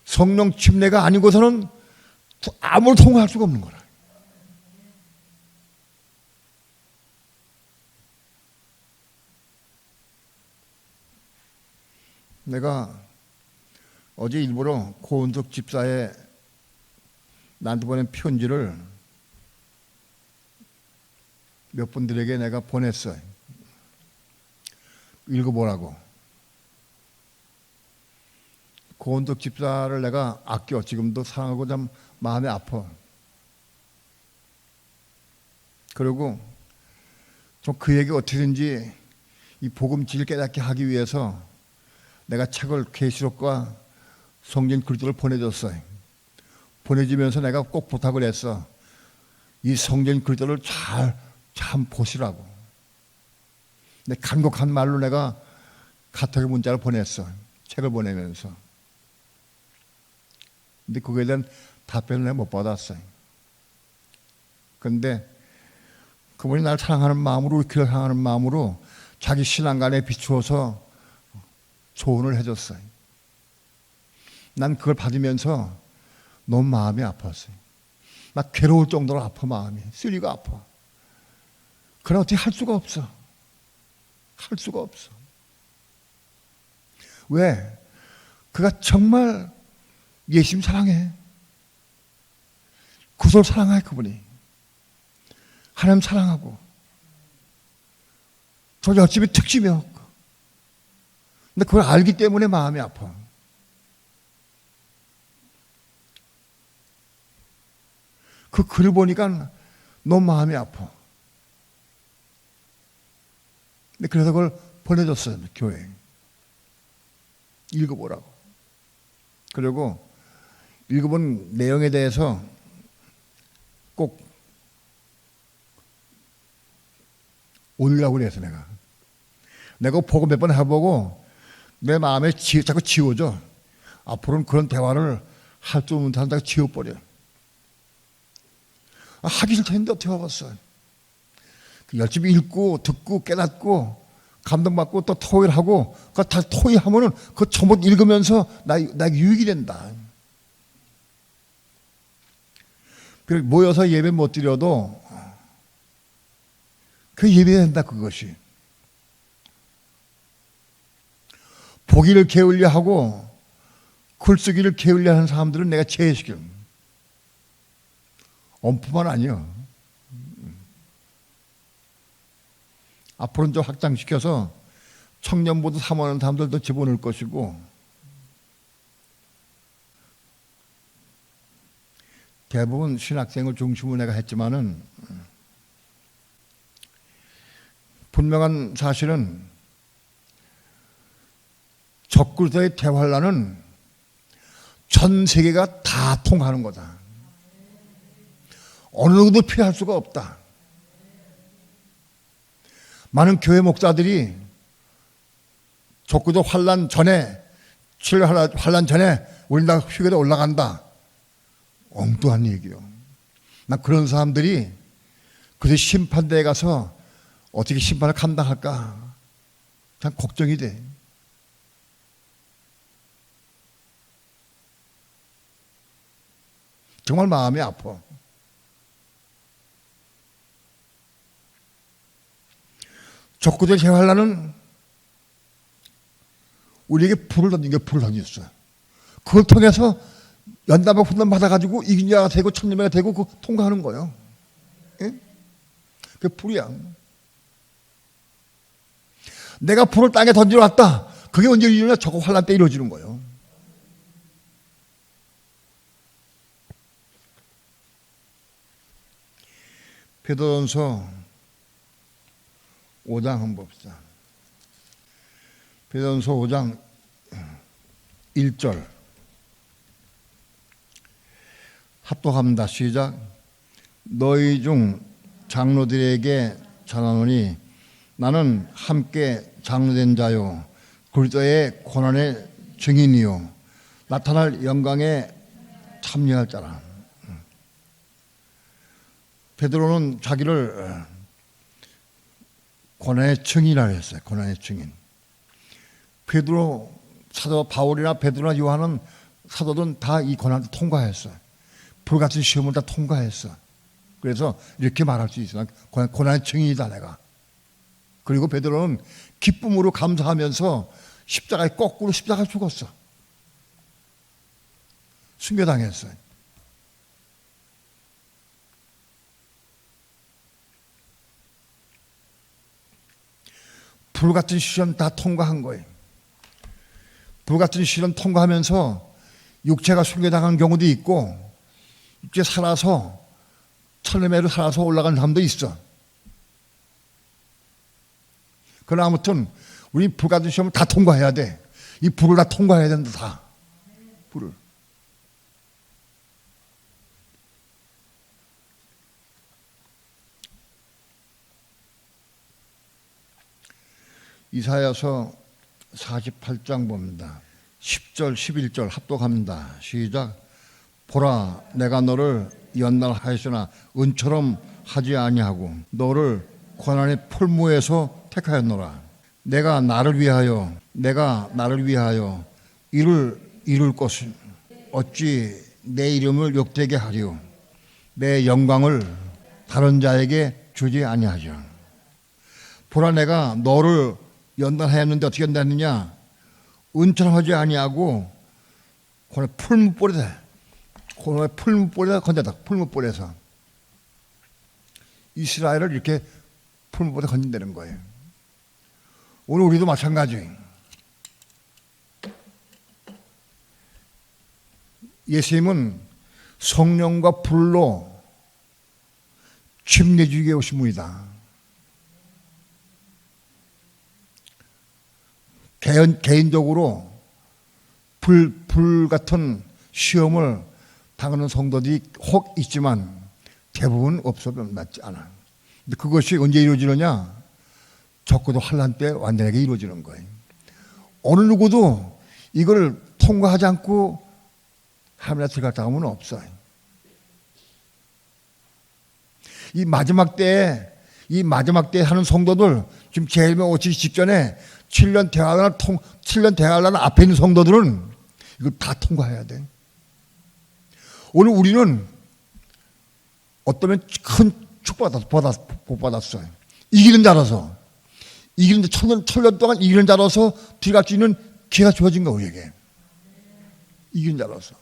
성령 침례가 아니고서는 아무를 통과할 수가 없는 거라. 내가 어제 일부러 고은석 집사의 나한테 보낸 편지를 몇 분들에게 내가 보냈어요. 읽어보라고. 고은덕 집사를 내가 아껴 지금도 사랑하고 참 마음이 아파. 그리고 좀 그에게 어떻게든지 이 복음 진리를 깨닫게 하기 위해서 내가 책을 계시록과 성경 글들을 보내줬어요. 보내주면서 내가 꼭 부탁을 했어. 이 성경 글들을 참 보시라고. 내 간곡한 말로 내가 카톡에 문자를 보냈어. 책을 보내면서. 근데 그거에 대한 답변을 내가 못 받았어요. 그런데 그분이 날 사랑하는 마음으로, 교회를 사랑하는 마음으로 자기 신앙관에 비추어서 조언을 해줬어요. 난 그걸 받으면서 너무 마음이 아팠어요. 나 괴로울 정도로 아파, 마음이. 쓰리가 아파. 그러나 어떻게 할 수가 없어. 할 수가 없어. 왜? 그가 정말 예수님 사랑해. 구속을 사랑해. 그분이 하나님 사랑하고 저 옆집이 특집이었고, 근데 그걸 알기 때문에 마음이 아파. 그 글을 보니까 너무 마음이 아파. 근데 그래서 그걸 보내줬어요, 교회에. 읽어보라고. 그리고 읽어본 내용에 대해서 꼭 올리라고 그래서 내가 보고 몇 번 해보고 내 마음에 자꾸 지워져. 앞으로는 그런 대화를 할 줄 못한다고 지워버려. 하기 싫다는데 어떻게 하겠어. 열심히 읽고 듣고 깨닫고 감동받고 또 토의하고 그거 다 토의하면은 그 전부 읽으면서 나 유익이 된다. 그리고 모여서 예배 못 드려도 그 예배가 된다. 그것이 보기를 게을려 하고 글쓰기를 게을려 하는 사람들은 내가 제외시켜. 엄프만 아니요. 앞으로는 좀 확장시켜서 청년부도 사모하는 사람들도 집어넣을 것이고, 대부분 신학생을 중심으로 내가 했지만은 분명한 사실은 적그리스도의 대환란은 전 세계가 다 통하는 거다. 어느 누구도 피할 수가 없다. 많은 교회 목사들이 적그리스도 환란 전에, 7월 환란 전에 우리 다 휴게소에 올라간다. 엉뚱한 얘기요. 난 그런 사람들이 그래서 심판대에 가서 어떻게 심판을 감당할까 참 걱정이 돼. 정말 마음이 아파. 적그리스도의 재환란은 우리에게 불을 던졌어요. 그걸 통해서 연단과 훈련 받아가지고 이긴 자가 되고 천년매가 되고 그 통과하는 거예요. 예? 그게 불이야. 내가 불을 땅에 던지러 왔다. 그게 언제 이루냐? 저거 환란 때 이루어지는 거예요. 베드로전서 5장 한번 봅시다. 베드로전서 5장 1절 합독합니다. 시작. 너희 중 장로들에게 전하노니 나는 함께 장로된 자요 그리스도의 고난의 증인이요 나타날 영광에 참여할 자라. 베드로는 자기를 고난의 증인이라고 했어요. 고난의 증인. 베드로 사도 바울이나 베드로나 요한은 사도들은 다 이 고난을 통과했어요. 불같은 시험을 다 통과했어. 그래서 이렇게 말할 수 있어. 고난의 증인이다 내가. 그리고 베드로는 기쁨으로 감사하면서 십자가에 거꾸로 십자가에 죽었어. 순교당했어요. 불같은 시련 다 통과한 거예요. 불같은 시련 통과하면서 육체가 순교당한 경우도 있고 육체 살아서 천리매로 살아서 올라간 사람도 있어. 그러나 아무튼 우리 불같은 시험을 다 통과해야 돼. 이 불을 다 통과해야 된다. 다 불을. 이사야서 48장 봅니다. 10절 11절 합독합니다. 시작. 보라 내가 너를 연단하였으나 은처럼 하지 아니하고 너를 고난의 풀무에서 택하였노라. 내가 나를 위하여 이룰 것을 어찌 내 이름을 욕되게 하리요 내 영광을 다른 자에게 주지 아니하죠. 보라 내가 너를 연단하였는데 어떻게 연단했느냐? 은총하지 아니하고 그날 풀무불에다 그날 풀무불에다 건졌다. 풀무불에서 이스라엘을 이렇게 풀무불에 건진다는 거예요. 오늘 우리도 마찬가지. 예수님은 성령과 불로 침례주기에 오신 분이다. 개인적으로 불 같은 시험을 당하는 성도들이 혹 있지만 대부분 없어 맞지 않아. 근데 그것이 언제 이루어지느냐? 적고도 환난 때 완전하게 이루어지는 거예요. 어느 누구도 이걸 통과하지 않고 하늘에 들어갔다 하면 없어요. 이 마지막 때에 하는 성도들, 지금 제일명 오시기 직전에 7년 대화하는 앞에 있는 성도들은 이걸 다 통과해야 돼. 오늘 우리는 어쩌면 큰 축복을 받았어요. 이기는 자라서. 이기는 천년 동안 이기는 자라서 들어갈 수 있는 기회가 주어진 거야, 우리에게. 이기는 자라서.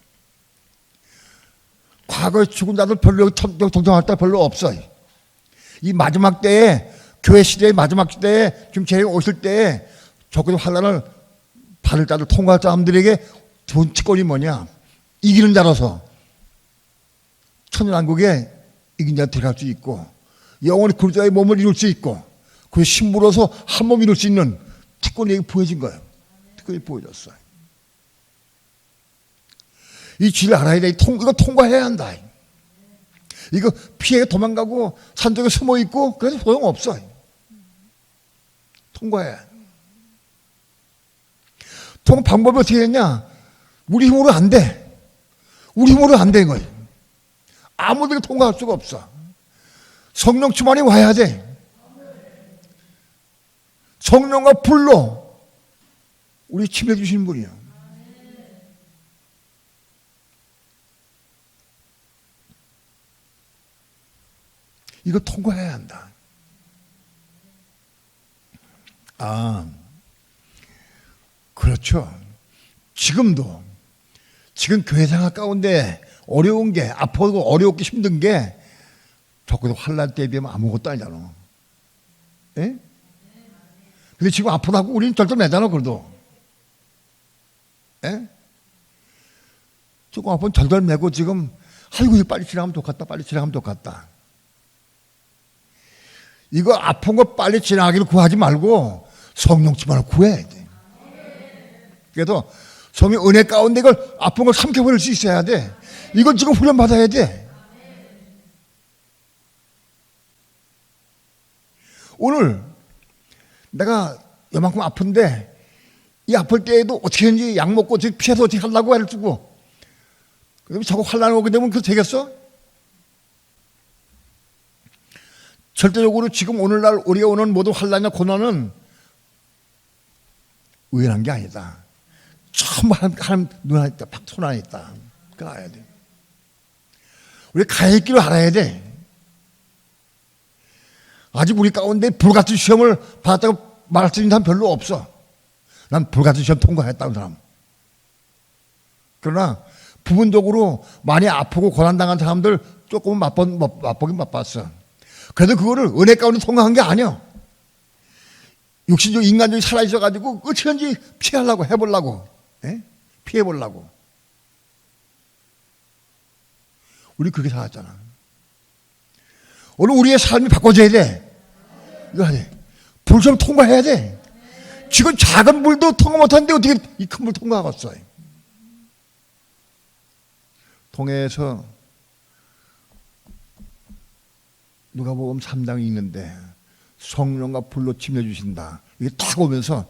과거에 죽은 자들 별로 동정할 때 별로 없어요. 이 마지막 때에, 교회 시대의 마지막 시대에, 지금 제일 오실 때에 적어도 환난을 받을 자들, 통과할 사람들에게 좋은 특권이 뭐냐? 이기는 자라서 천년왕국에 이긴 자 들어갈 수 있고, 영원히 그리스도의 몸을 이룰 수 있고, 그 신부로서 한 몸 이룰 수 있는 특권이 보여진 거예요. 특권이 보여졌어요. 이 진리를 알아야 돼. 이거 통과해야 한다. 이거 피해 도망가고 산쪽에 숨어 있고 그래서 소용없어. 통과해. 방법이 어떻게 했냐? 우리 힘으로 안 돼. 우리 힘으로 안 되는 거예요. 아무데나 통과할 수가 없어. 성령 충만이 와야 돼. 성령과 불로 우리 침례 주시는 분이야. 이거 통과해야 한다. 그렇죠. 지금 교회 생활 가운데 어려운 게, 아프고 어렵고 힘든 게 적어도 환난 때에 비하면 아무것도 아니잖아. 예? 근데 지금 아프다고 우리는 덜덜매잖아, 그래도. 예? 조금 아프면 덜덜매고 지금, 아이고, 빨리 지나가면 좋겠다, 빨리 지나가면 좋겠다. 이거 아픈 거 빨리 지나가기를 구하지 말고 성령 충만을 구해야 돼. 그래서 성령 은혜 가운데 이걸 아픈 걸 삼켜버릴 수 있어야 돼. 이건 지금 훈련받아야 돼. 오늘 내가 요만큼 아픈데 이 아플 때에도 어떻게든지 약 먹고 어떻게 피해서 어떻게 하려고 애를 쓰고, 그러면 자꾸 환난을 오게 되면 그거 되겠어? 절대적으로 지금 오늘날 우리가 오는 모든 환난이나 고난은 우연한 게 아니다. 전부 하나님 눈 안에 있다. 손 안에 있다. 그걸 알아야 돼. 우리 가야 할 길을 알아야 돼. 아직 우리 가운데 불같은 시험을 받았다고 말할 수 있는 사람 별로 없어. 난 불같은 시험 통과했다는 사람. 그러나 부분적으로 많이 아프고 고난당한 사람들 조금은 맛보긴 맛봤어. 그래도 그거를 은혜 가운데 통과한 게 아니야. 육신적 인간적이 살아있어가지고 어찌든지 피하려고 해보려고, 피해보려고. 우리 그렇게 살았잖아. 오늘 우리의 삶이 바꿔져야 돼. 이거 해야 돼. 불 좀 통과해야 돼. 지금 작은 불도 통과 못하는데 어떻게 이 큰 불 통과하겠어. 통해서 누가복음 3장이 있는데 성령과 불로 침례 주신다. 이게 딱 오면서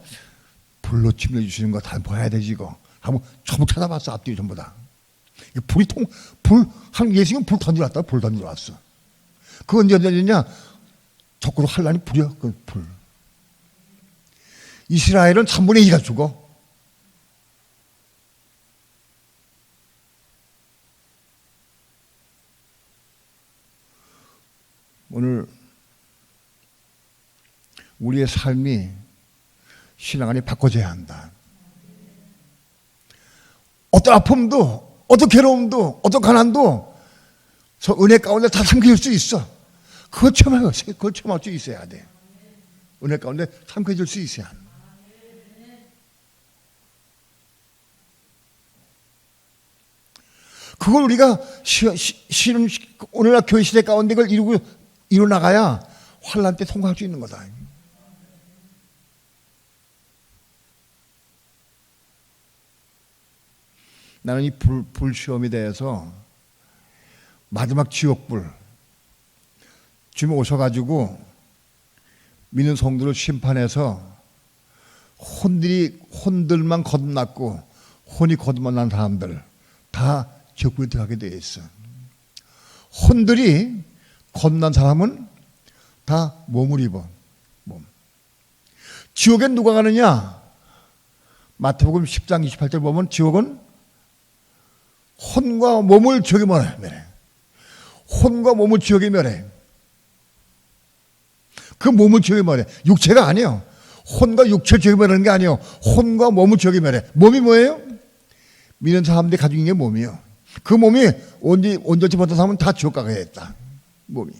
불로 침례 주시는 거 다 봐야 되지 이거. 한번 전부 찾아봤어. 앞뒤 전부 다. 예수님 불 던지러 왔다. 불 던지러 왔어. 그거 언제 던졌냐? 적그로 환란이 불이야. 그 불. 이스라엘은 3분의 2가 죽어. 오늘 우리의 삶이 신앙 안에 바꿔져야 한다. 어떤 아픔도, 어떤 괴로움도, 어떤 가난도 저 은혜 가운데 다 삼켜질 수 있어. 그걸 체험할 수 있어야 돼. 은혜 가운데 삼켜질 수 있어야 돼. 그걸 우리가 실은 오늘날 교회 시대 가운데 그걸 이루 나가야 환난 때 통과할 수 있는 거다. 나는 이 불시험에 대해서 마지막 지옥불 주님 오셔가지고 믿는 성도를 심판해서 혼들만 거듭났고 혼이 거듭난 사람들 다 지옥불에 들어가게 되어 있어. 혼들이 거듭난 사람은 다 몸을 입어. 몸. 지옥엔 누가 가느냐? 마태복음 10장 28절 보면 지옥은 혼과 몸을 지옥에 멸해. 혼과 몸을 지옥에 멸해. 그 몸을 지옥에 멸해. 육체가 아니에요. 혼과 육체를 지옥에 멸하는 게 아니에요. 혼과 몸을 지옥에 멸해. 몸이 뭐예요? 믿는 사람들이 가지고 있는 게 몸이에요. 그 몸이 온전치 못한 사람은 다 지옥 가게 했다. 몸이.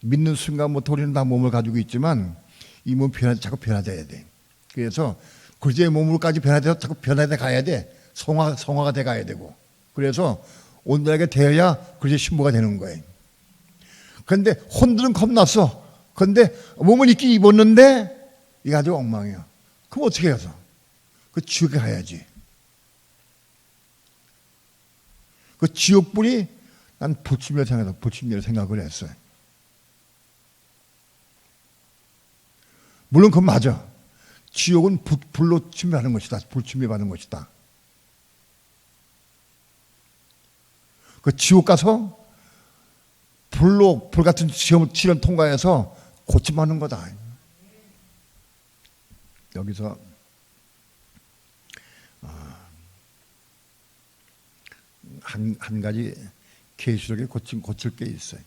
믿는 순간부터 우리는 다 몸을 가지고 있지만 이 몸이 자꾸 변화돼야 돼. 그래서 그리스도의 몸으로까지 변화돼서 자꾸 변화돼 가야 돼. 성화가 돼 가야 되고. 그래서 온전하게 되어야 그리스도의 신부가 되는 거예요. 그런데 혼들은 겁났어. 그런데 몸을 입었는데 이게 아주 엉망이야. 그럼 어떻게 해서? 그 지옥에 가야지. 그 지옥불이 난 불침이라고 생각을 했어요. 물론 그건 맞아. 지옥은 불로 침입하는 것이다. 불침입하는 것이다. 그 지옥 가서 불 같은 시험 통과해서 고침하는 거다. 여기서 한 가지 계시록에 고칠 게 있어요.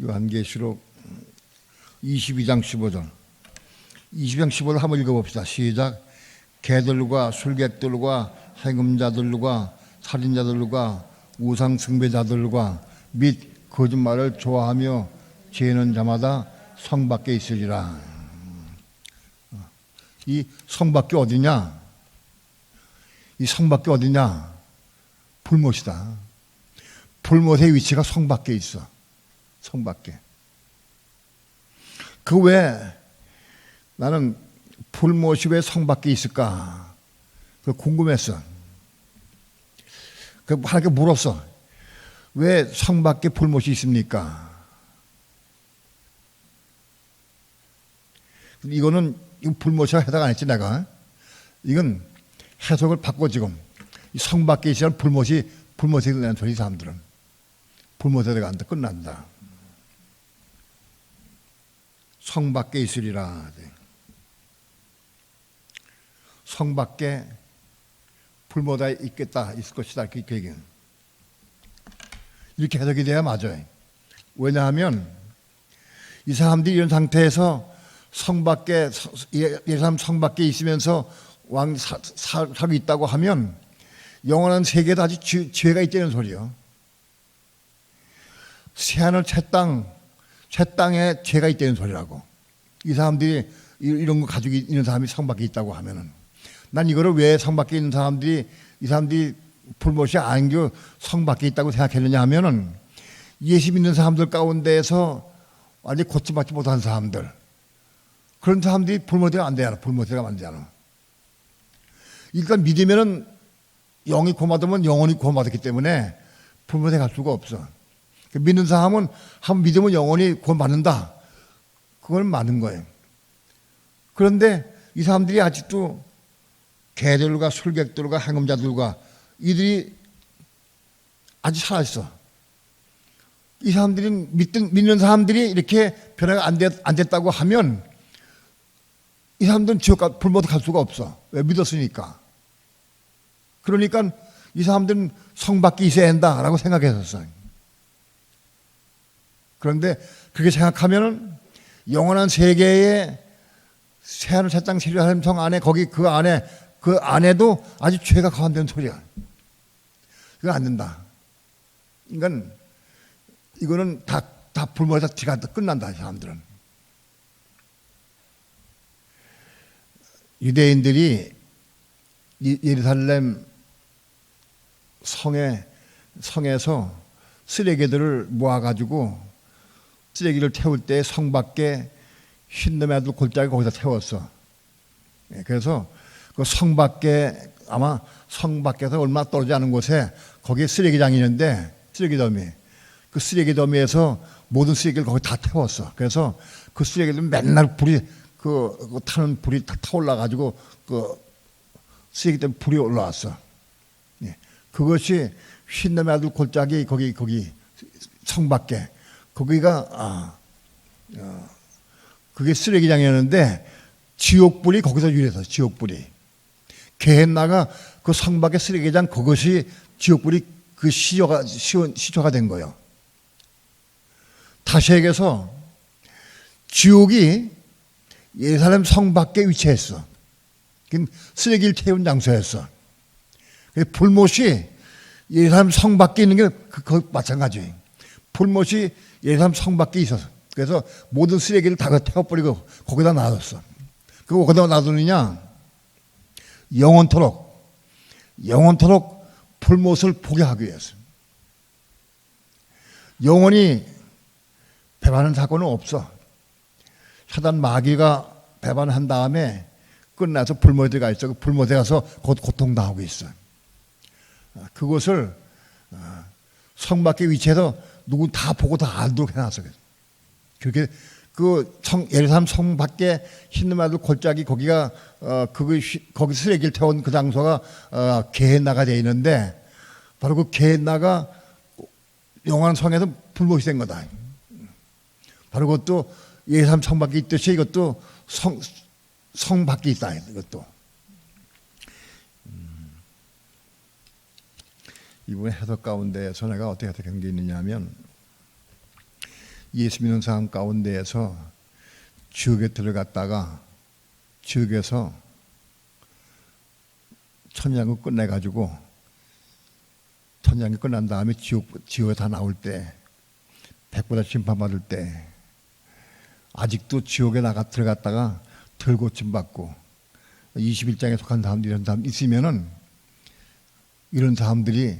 요한계시록 22장 15절. 22장 15절 한번 읽어봅시다. 시작. 개들과 술객들과 행음자들과 살인자들과 우상 숭배자들과 및 거짓말을 좋아하며 죄는 자마다 성 밖에 있으리라. 이 성 밖에 어디냐? 이 성 밖에 어디냐? 불못이다. 불못의 위치가 성 밖에 있어. 성 밖에. 그 왜 나는 불못이 왜 성 밖에 있을까? 그 궁금했어. 그 하나님께 물었어. 왜 성 밖에 불못이 있습니까? 이거는 불못이라 해석 안 했지 내가. 이건 해석을 바꿔 지금. 성 밖에 있으면 불못이 된다는 소리 사람들은. 불못에 들어간다. 끝난다. 성 밖에 있으리라. 성 밖에 불못에 있겠다. 있을 것이다. 그 얘기는. 이렇게 해석이 돼야 맞아요. 왜냐하면 이 사람들이 이런 상태에서 성 밖에 예루살렘 성 밖에 있으면서 왕 살고 있다고 하면 영원한 세계에도 아직 죄가 있다는 소리요. 새하늘 새 땅에 죄가 있다는 소리라고. 이 사람들이 이런 거 가지고 있는 사람이 성 밖에 있다고 하면은 난 이거를 왜 성 밖에 있는 사람들이 이 사람들이 불못이 아닌 성 밖에 있다고 생각했느냐 하면은 예수 믿는 사람들 가운데에서 완전히 고침받지 못한 사람들 그런 사람들이 불못대가 안 되잖아. 불못대가 안 되잖아. 일단 믿으면은 영이 구원받으면 영원히 구원받았기 때문에 불못에 갈 수가 없어. 믿는 사람은 한 믿으면 영원히 구원받는다. 그건 맞는 거예요. 그런데 이 사람들이 아직도 개들과 술객들과 행음자들과 이들이 아직 살아있어. 이 사람들이 믿는 사람들이 이렇게 변화가 안 됐다고 하면 이 사람들은 지옥 불못에 갈 수가 없어. 왜? 믿었으니까. 그러니까 이 사람들은 성 밖에 있어야 한다라고 생각했었어요. 그런데 그렇게 생각하면은 영원한 세계의 새하늘 새 땅 세례하는 성 안에 거기 그 안에도 아주 죄가 가운데는 소리야. 그거 안 된다. 그러니까 이거는 다 불모에서 뒤가 끝난다. 사람들은. 유대인들이 예루살렘 성에서 쓰레기들을 모아가지고 쓰레기를 태울 때 성 밖에 흰놈의 아들 골짜기 거기다 태웠어. 그래서 그 성 밖에 아마 성 밖에서 얼마 떨어지지 않은 곳에 거기에 쓰레기장이 있는데 쓰레기더미. 그 쓰레기더미에서 모든 쓰레기를 거기 다 태웠어. 그래서 그 쓰레기들 맨날 불이 그 타는 불이 다 타올라가지고 그 쓰레기 때문에 불이 올라왔어. 그것이 흰놈의 아들 골짜기 거기 성 밖에 거기가 그게 쓰레기장이었는데 지옥불이 거기서 유래해서 지옥불이 게헨나가 그 성 밖의 쓰레기장 그것이 지옥불이 그 시초가 된 거예요. 다시 얘기해서 지옥이 예루살렘 성 밖에 위치했어. 쓰레기를 태운 장소였어. 불못이 예루살렘 성 밖에 있는 게 그 마찬가지. 불못이 예루살렘 성 밖에 있어서 그래서 모든 쓰레기를 다 태워버리고 거기다 놔뒀어. 그거 거기다 놔두느냐? 영원토록 불못을 보게 하기 위해서. 영원히 배반하는 사건은 없어. 사단 마귀가 배반한 다음에 끝나서 불못에 들어가 있어. 그 불못에 가서 고통당하고 있어. 그것을 성 밖에 위치해서 누구 다 보고 다 알도록 해놨어. 그렇게 예루살렘 성 밖에 흰놈의 아들 골짜기 거기가 거기 쓰레기를 태운 그 장소가 게헨나가 되어 있는데 바로 그 게헨나가 영원한 성에서 불못이 된 거다. 바로 그것도 예루살렘 성 밖에 있듯이 이것도 성 밖에 있다. 이것도. 이번에 해석 가운데에서 내가 어떻게 해석한 게 있느냐 하면 예수 믿는 사람 가운데에서 지옥에 들어갔다가 지옥에서 천년이 끝내가지고 천년이 끝난 다음에 지옥에 다 나올 때 백보다 심판받을 때 아직도 지옥에 들어갔다가 덜 고침받고 21장에 속한 사람들 이런 사람 있으면은 이런 사람들이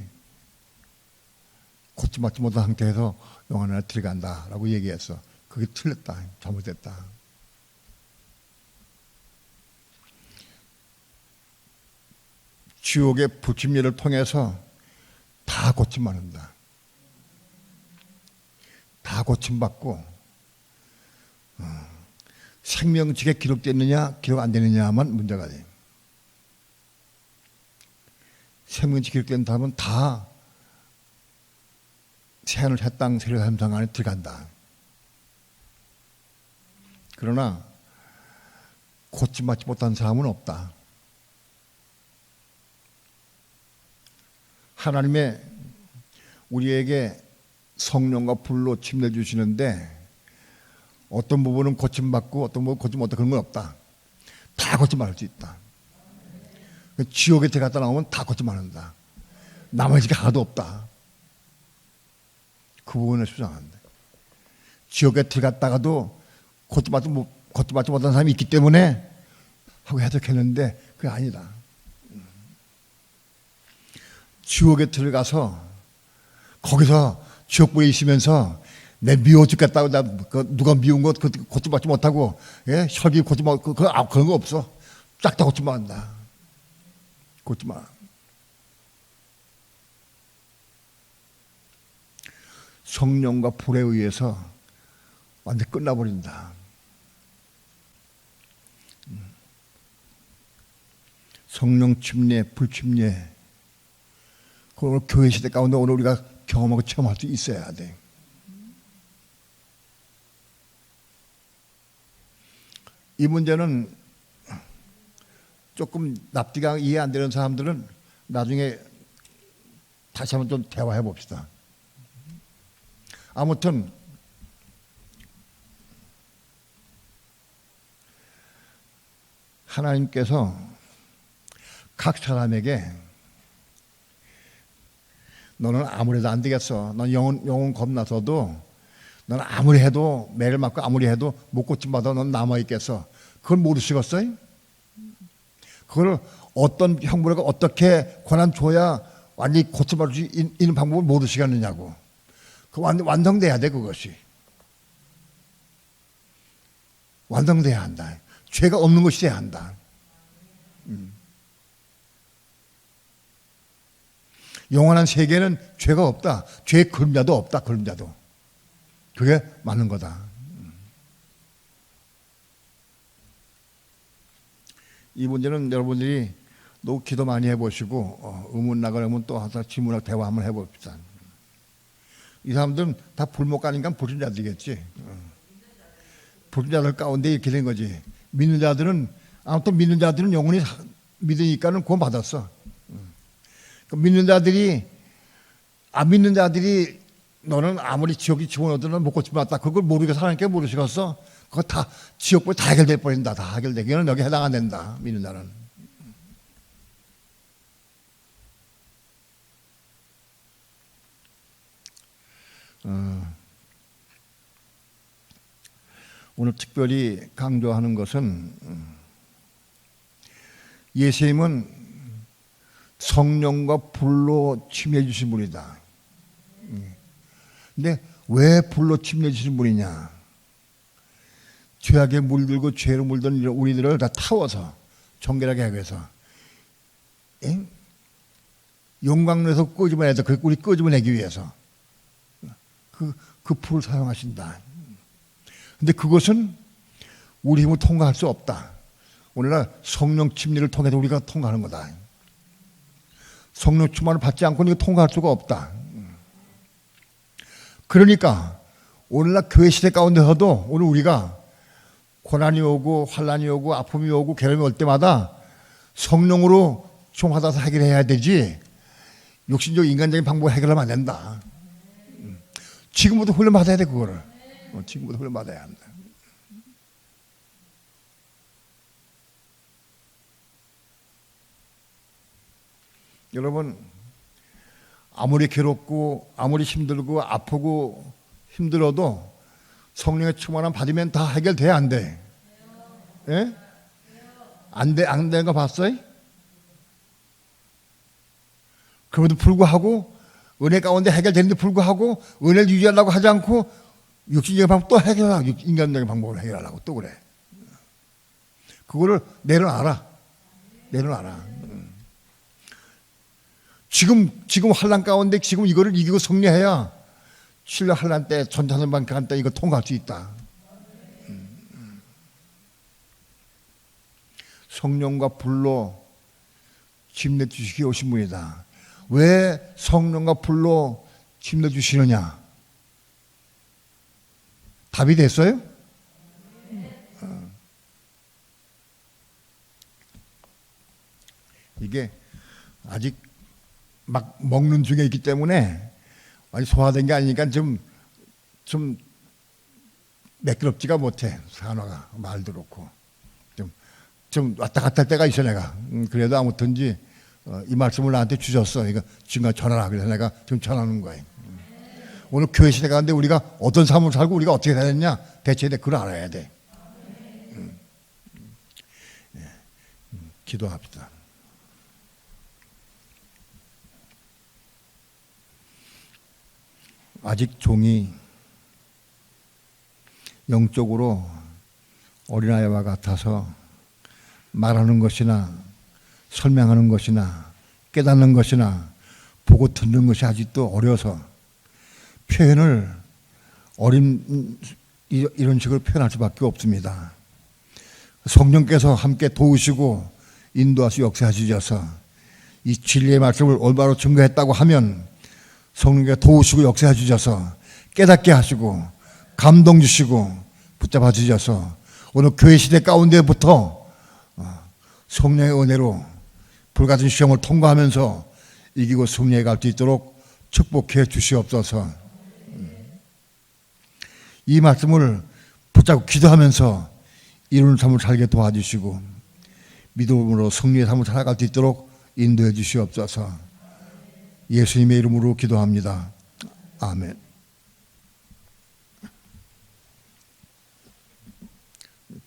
고침받지 못한 상태에서 영원에 들어간다라고 얘기했어. 그게 틀렸다. 잘못됐다. 지옥의 불침례를 통해서 다 고침받는다. 다 고침받고 생명책에 기록되느냐 기록 안 되느냐만 문제가 돼. 생명책에 기록된 사람은 다 새하늘 새 땅 세례하는 성 안에 들어간다. 그러나 고침받지 못한 사람은 없다. 하나님의 우리에게 성령과 불로 침례 주시는데 어떤 부분은 고침받고 어떤 부분은 고침 못하고 그런 건 없다. 다 고침받을 수 있다. 지옥에 들어갔다 나오면 다 고침받는다. 나머지 게 하나도 없다. 그 부분을 수정한다. 지옥에 들어갔다가도 고침받지 못한 사람이 있기 때문에 하고 해석했는데 그게 아니다. 지옥에 들어가서 거기서 지옥불에 있으면서 내 미워 죽겠다고 누가 미운 것 고침받지 못하고 혈기 고침받고 그런 거 없어. 쫙 다 고침받는다. 고침받아. 성령과 불에 의해서 완전히 끝나버린다. 성령 침례, 불 침례. 그걸 교회 시대 가운데 오늘 우리가 경험하고 체험할 수 있어야 돼. 이 문제는 조금 납득이 이해 안 되는 사람들은 나중에 다시 한번 좀 대화해 봅시다. 아무튼 하나님께서 각 사람에게 너는 아무리 해도 안 되겠어. 넌 영혼 겁나서도 넌 아무리 해도 매를 맞고 아무리 해도 못 고침받아 넌 남아있겠어. 그걸 모르시겠어요? 그걸 어떤 형벌가 어떻게 권한 줘야 완전히 고침받을 수 있는 방법을 모르시겠느냐고. 그 완성돼야 돼. 그것이 완성돼야 한다. 죄가 없는 것이 돼야 한다. 영원한 세계는 죄가 없다. 죄의 그림자도 없다. 그림자도. 그게 맞는 거다. 이 문제는 여러분들이 너무 기도 많이 해보시고 의문 나가려면 또 하나 질문하고 대화 한번 해봅시다. 이 사람들은 다 불목가니까 불신자들이겠지. 불신자들 가운데 이렇게 된 거지. 믿는 자들은 아무튼 믿는 자들은 영원히 믿으니까는 구원 받았어. 믿는 자들이 안 믿는 자들이 너는 아무리 지옥에 집어넣어도 못 고침받았다. 그걸 모르게 하나님께 모르시겠어? 그거 다 지옥불 다 해결될 뻔한다. 다 해결되기는 여기 해당 안 된다. 믿는 자는. 오늘 특별히 강조하는 것은 예수님은 성령과 불로 침례해 주신 분이다. 근데 왜 불로 침례해 주신 분이냐? 죄악에 물들고 죄로 물든 우리들을 다 타워서 정결하게 하기 위해서 용광로에서 끄집어내서 우리 끄집어내기 위해서 그 불을 사용하신다. 근데 그것은 우리 힘으로 통과할 수 없다. 오늘날 성령 침례를 통해서 우리가 통과하는 거다. 성령 충만을 받지 않고는 이거 통과할 수가 없다. 그러니까 오늘날 교회 시대 가운데서도 오늘 우리가 고난이 오고 환난이 오고 아픔이 오고 괴로움이 올 때마다 성령으로 좀 받아서 해결해야 되지 욕심적 인간적인 방법으로 해결하면 안 된다. 지금부터 훈련 받아야 돼. 그거를 지금부터 훈련 받아야 한다. 여러분 아무리 괴롭고 아무리 힘들고 아프고 힘들어도 성령의 충만함 받으면 다 해결돼야 안 돼? 예? 안 되는 거 봤어요? 그럼에도 불구하고 은혜 가운데 해결되는데 불구하고 은혜를 유지하려고 하지 않고 육신적인 방법 또 해결하려고 인간적인 방법으로 해결하려고 또 그래. 그거를 내려놔라. 지금 환난 가운데 지금 이거를 이기고 승리해야 신령 환난 때 전자선방 때 이거 통과할 수 있다. 성령과 불로 침례 주시기 오신 분이다. 왜 성령과 불로 침례 주시느냐? 답이 됐어요? 이게 아직 막 먹는 중에 있기 때문에 아직 소화된 게 아니니까 좀 매끄럽지가 못해. 산화가 말도 그렇고 좀 왔다 갔다 할 때가 있어 내가. 그래도 아무튼지 이 말씀을 나한테 주셨어. 이거 지금 전하라. 그래서 내가 지금 전하는 거예요. 오늘 교회 시대 가운데 우리가 어떤 삶을 살고 우리가 어떻게 해야 되느냐 대체에 대해 그걸 알아야 돼. 기도합시다. 아직 종이 영적으로 어린아이와 같아서 말하는 것이나 설명하는 것이나 깨닫는 것이나 보고 듣는 것이 아직도 어려서 표현을 이런 식으로 표현할 수밖에 없습니다. 성령께서 함께 도우시고 인도하시고 역사하시셔서 이 진리의 말씀을 올바로 증거했다고 하면 성령께서 도우시고 역사해 주셔서 깨닫게 하시고 감동 주시고 붙잡아 주셔서 오늘 교회 시대 가운데부터 성령의 은혜로 불같은 시험을 통과하면서 이기고 승리해 갈 수 있도록 축복해 주시옵소서. 이 말씀을 붙잡고 기도하면서 이루는 삶을 살게 도와주시고 믿음으로 승리의 삶을 살아갈 수 있도록 인도해 주시옵소서. 예수님의 이름으로 기도합니다. 아멘.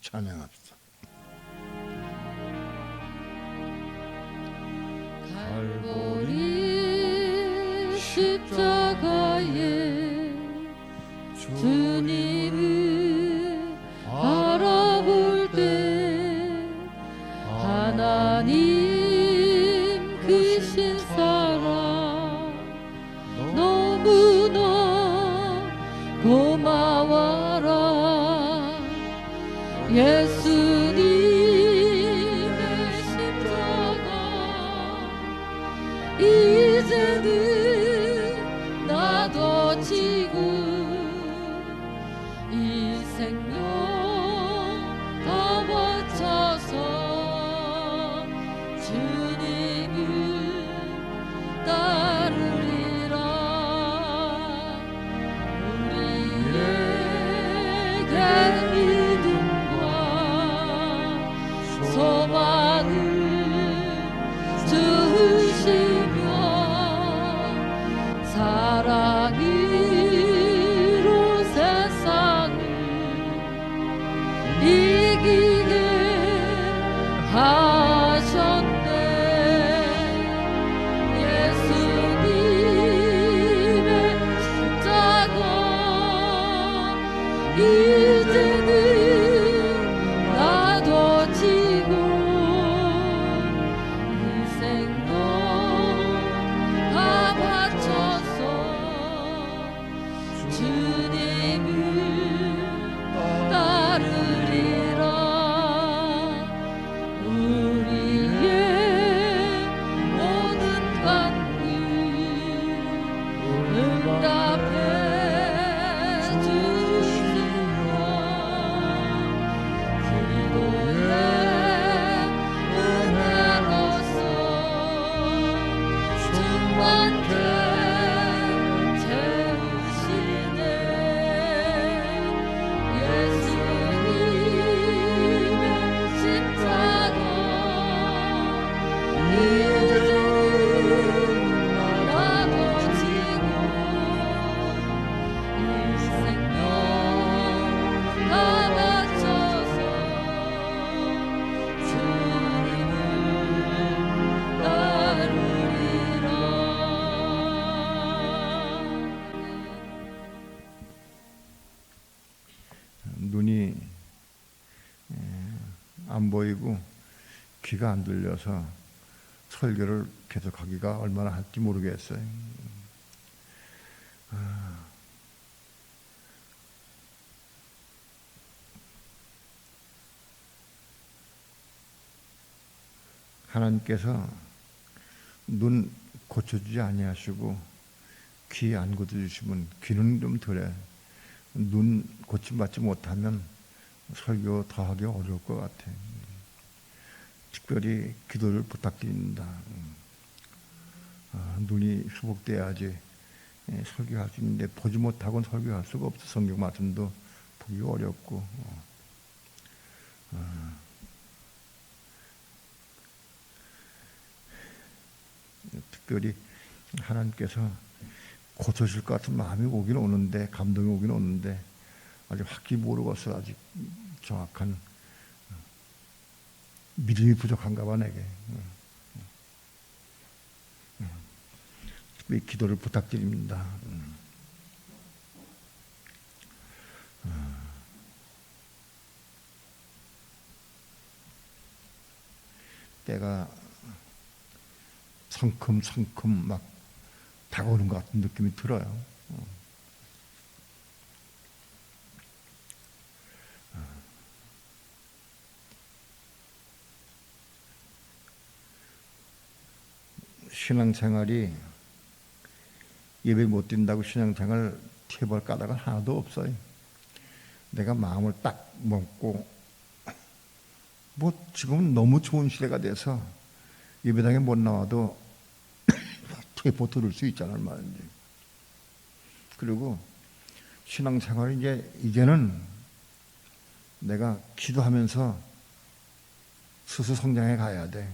찬양합시다. 갈보리 십자가에 주님을 바라볼 때 하나님 크신 사랑 너무나 고마워라. 예수님의 십자가 이제는 나도 지고 이 생명 다 바쳐서 주님을 따르리라. 우리에게 믿음과 소망을 주시며 사랑으로 세상을 이기게 하셨네. 예수님의 십자가 이제는 나도 지고 이 생명 다 바쳐서 주님을 따르리라. 우리의 모든 간구 응답해 주시며 기도의 은혜로서 충만케 채우시네. 예수님의 십자가 이제는 나도 지고 이 생명 다 바쳐서 주님을 따르리라. 눈이 안 보이고 귀가 안 들려서 설교를 계속하기가 얼마나 할지 모르겠어요. 하나님께서 눈 고쳐주지 아니하시고 귀 안 고쳐주시면 귀는 좀 덜해. 눈 고침받지 못하면 설교 더 하기 어려울 것 같아. 특별히 기도를 부탁드립니다. 눈이 회복돼야지 설교할 수 있는데 보지 못하고는 설교할 수가 없어. 성경 말씀도 보기 어렵고. 특별히 하나님께서 고쳐질 것 같은 마음이 오긴 오는데, 감동이 오긴 오는데 아직 확실히 모르고서 아직 정확한 믿음이 부족한가 봐 내게. 특별히 기도를 부탁드립니다. 때가 성큼성큼 막 다가오는 것 같은 느낌이 들어요. 신앙생활이 예배 못 드린다고 신앙생활 퇴보할 까닭은 하나도 없어요. 내가 마음을 딱 먹고 뭐 지금은 너무 좋은 시대가 돼서 예배당에 못 나와도 퇴보 들을 수 있잖아 얼마든지. 그리고 신앙생활이 이제는 내가 기도하면서 스스로 성장해 가야 돼.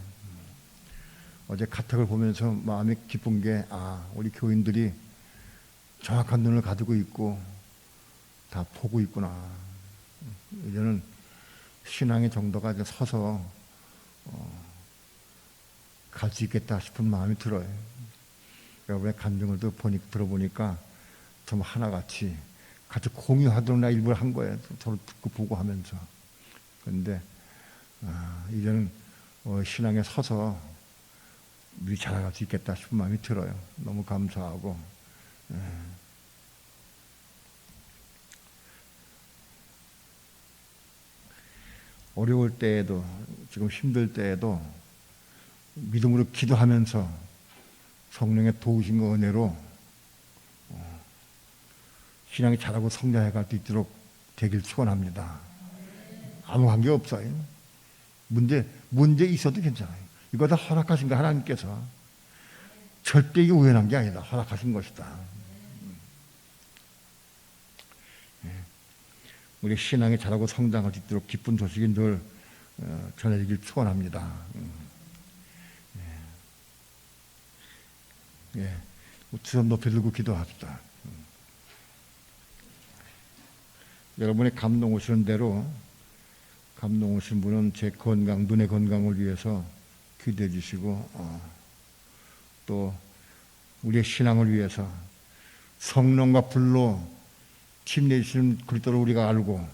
어제 카톡을 보면서 마음이 기쁜 게, 우리 교인들이 정확한 눈을 가지고 있고 다 보고 있구나. 이제는 신앙의 정도가 이제 서서 갈 수 있겠다 싶은 마음이 들어요. 여러분의 감정을 들어보니까 좀 하나같이 같이 공유하도록 나 일부러 한 거예요. 서로 듣고 보고 하면서. 그런데 이제는 신앙에 서서 미리 자라갈 수 있겠다 싶은 마음이 들어요. 너무 감사하고. 어려울 때에도, 지금 힘들 때에도 믿음으로 기도하면서 성령의 도우심과 은혜로 신앙이 자라고 성장해 갈 수 있도록 되길 축원합니다. 아무 관계 없어요. 문제 있어도 괜찮아요. 이거 다 허락하신 거 하나님께서. 절대 이게 우연한 게 아니다. 허락하신 것이다. 우리 신앙이 자라고 성장할 수 있도록 기쁜 소식이 늘 전해지길 축원합니다. 두 손 높이 들고 기도합시다. 여러분의 감동 오시는 대로, 감동 오신 분은 제 건강, 눈의 건강을 위해서 기도해 주시고, 또 우리의 신앙을 위해서 성령과 불로 힘내주시는 그리스도를 우리가 알고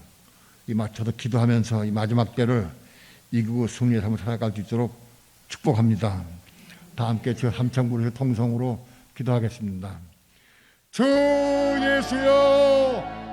이 맞춰서 기도하면서 이 마지막 때를 이기고 승리의 삶을 살아갈 수 있도록 축복합니다. 다 함께 저 함창부를 통성으로 기도하겠습니다. 주 예수여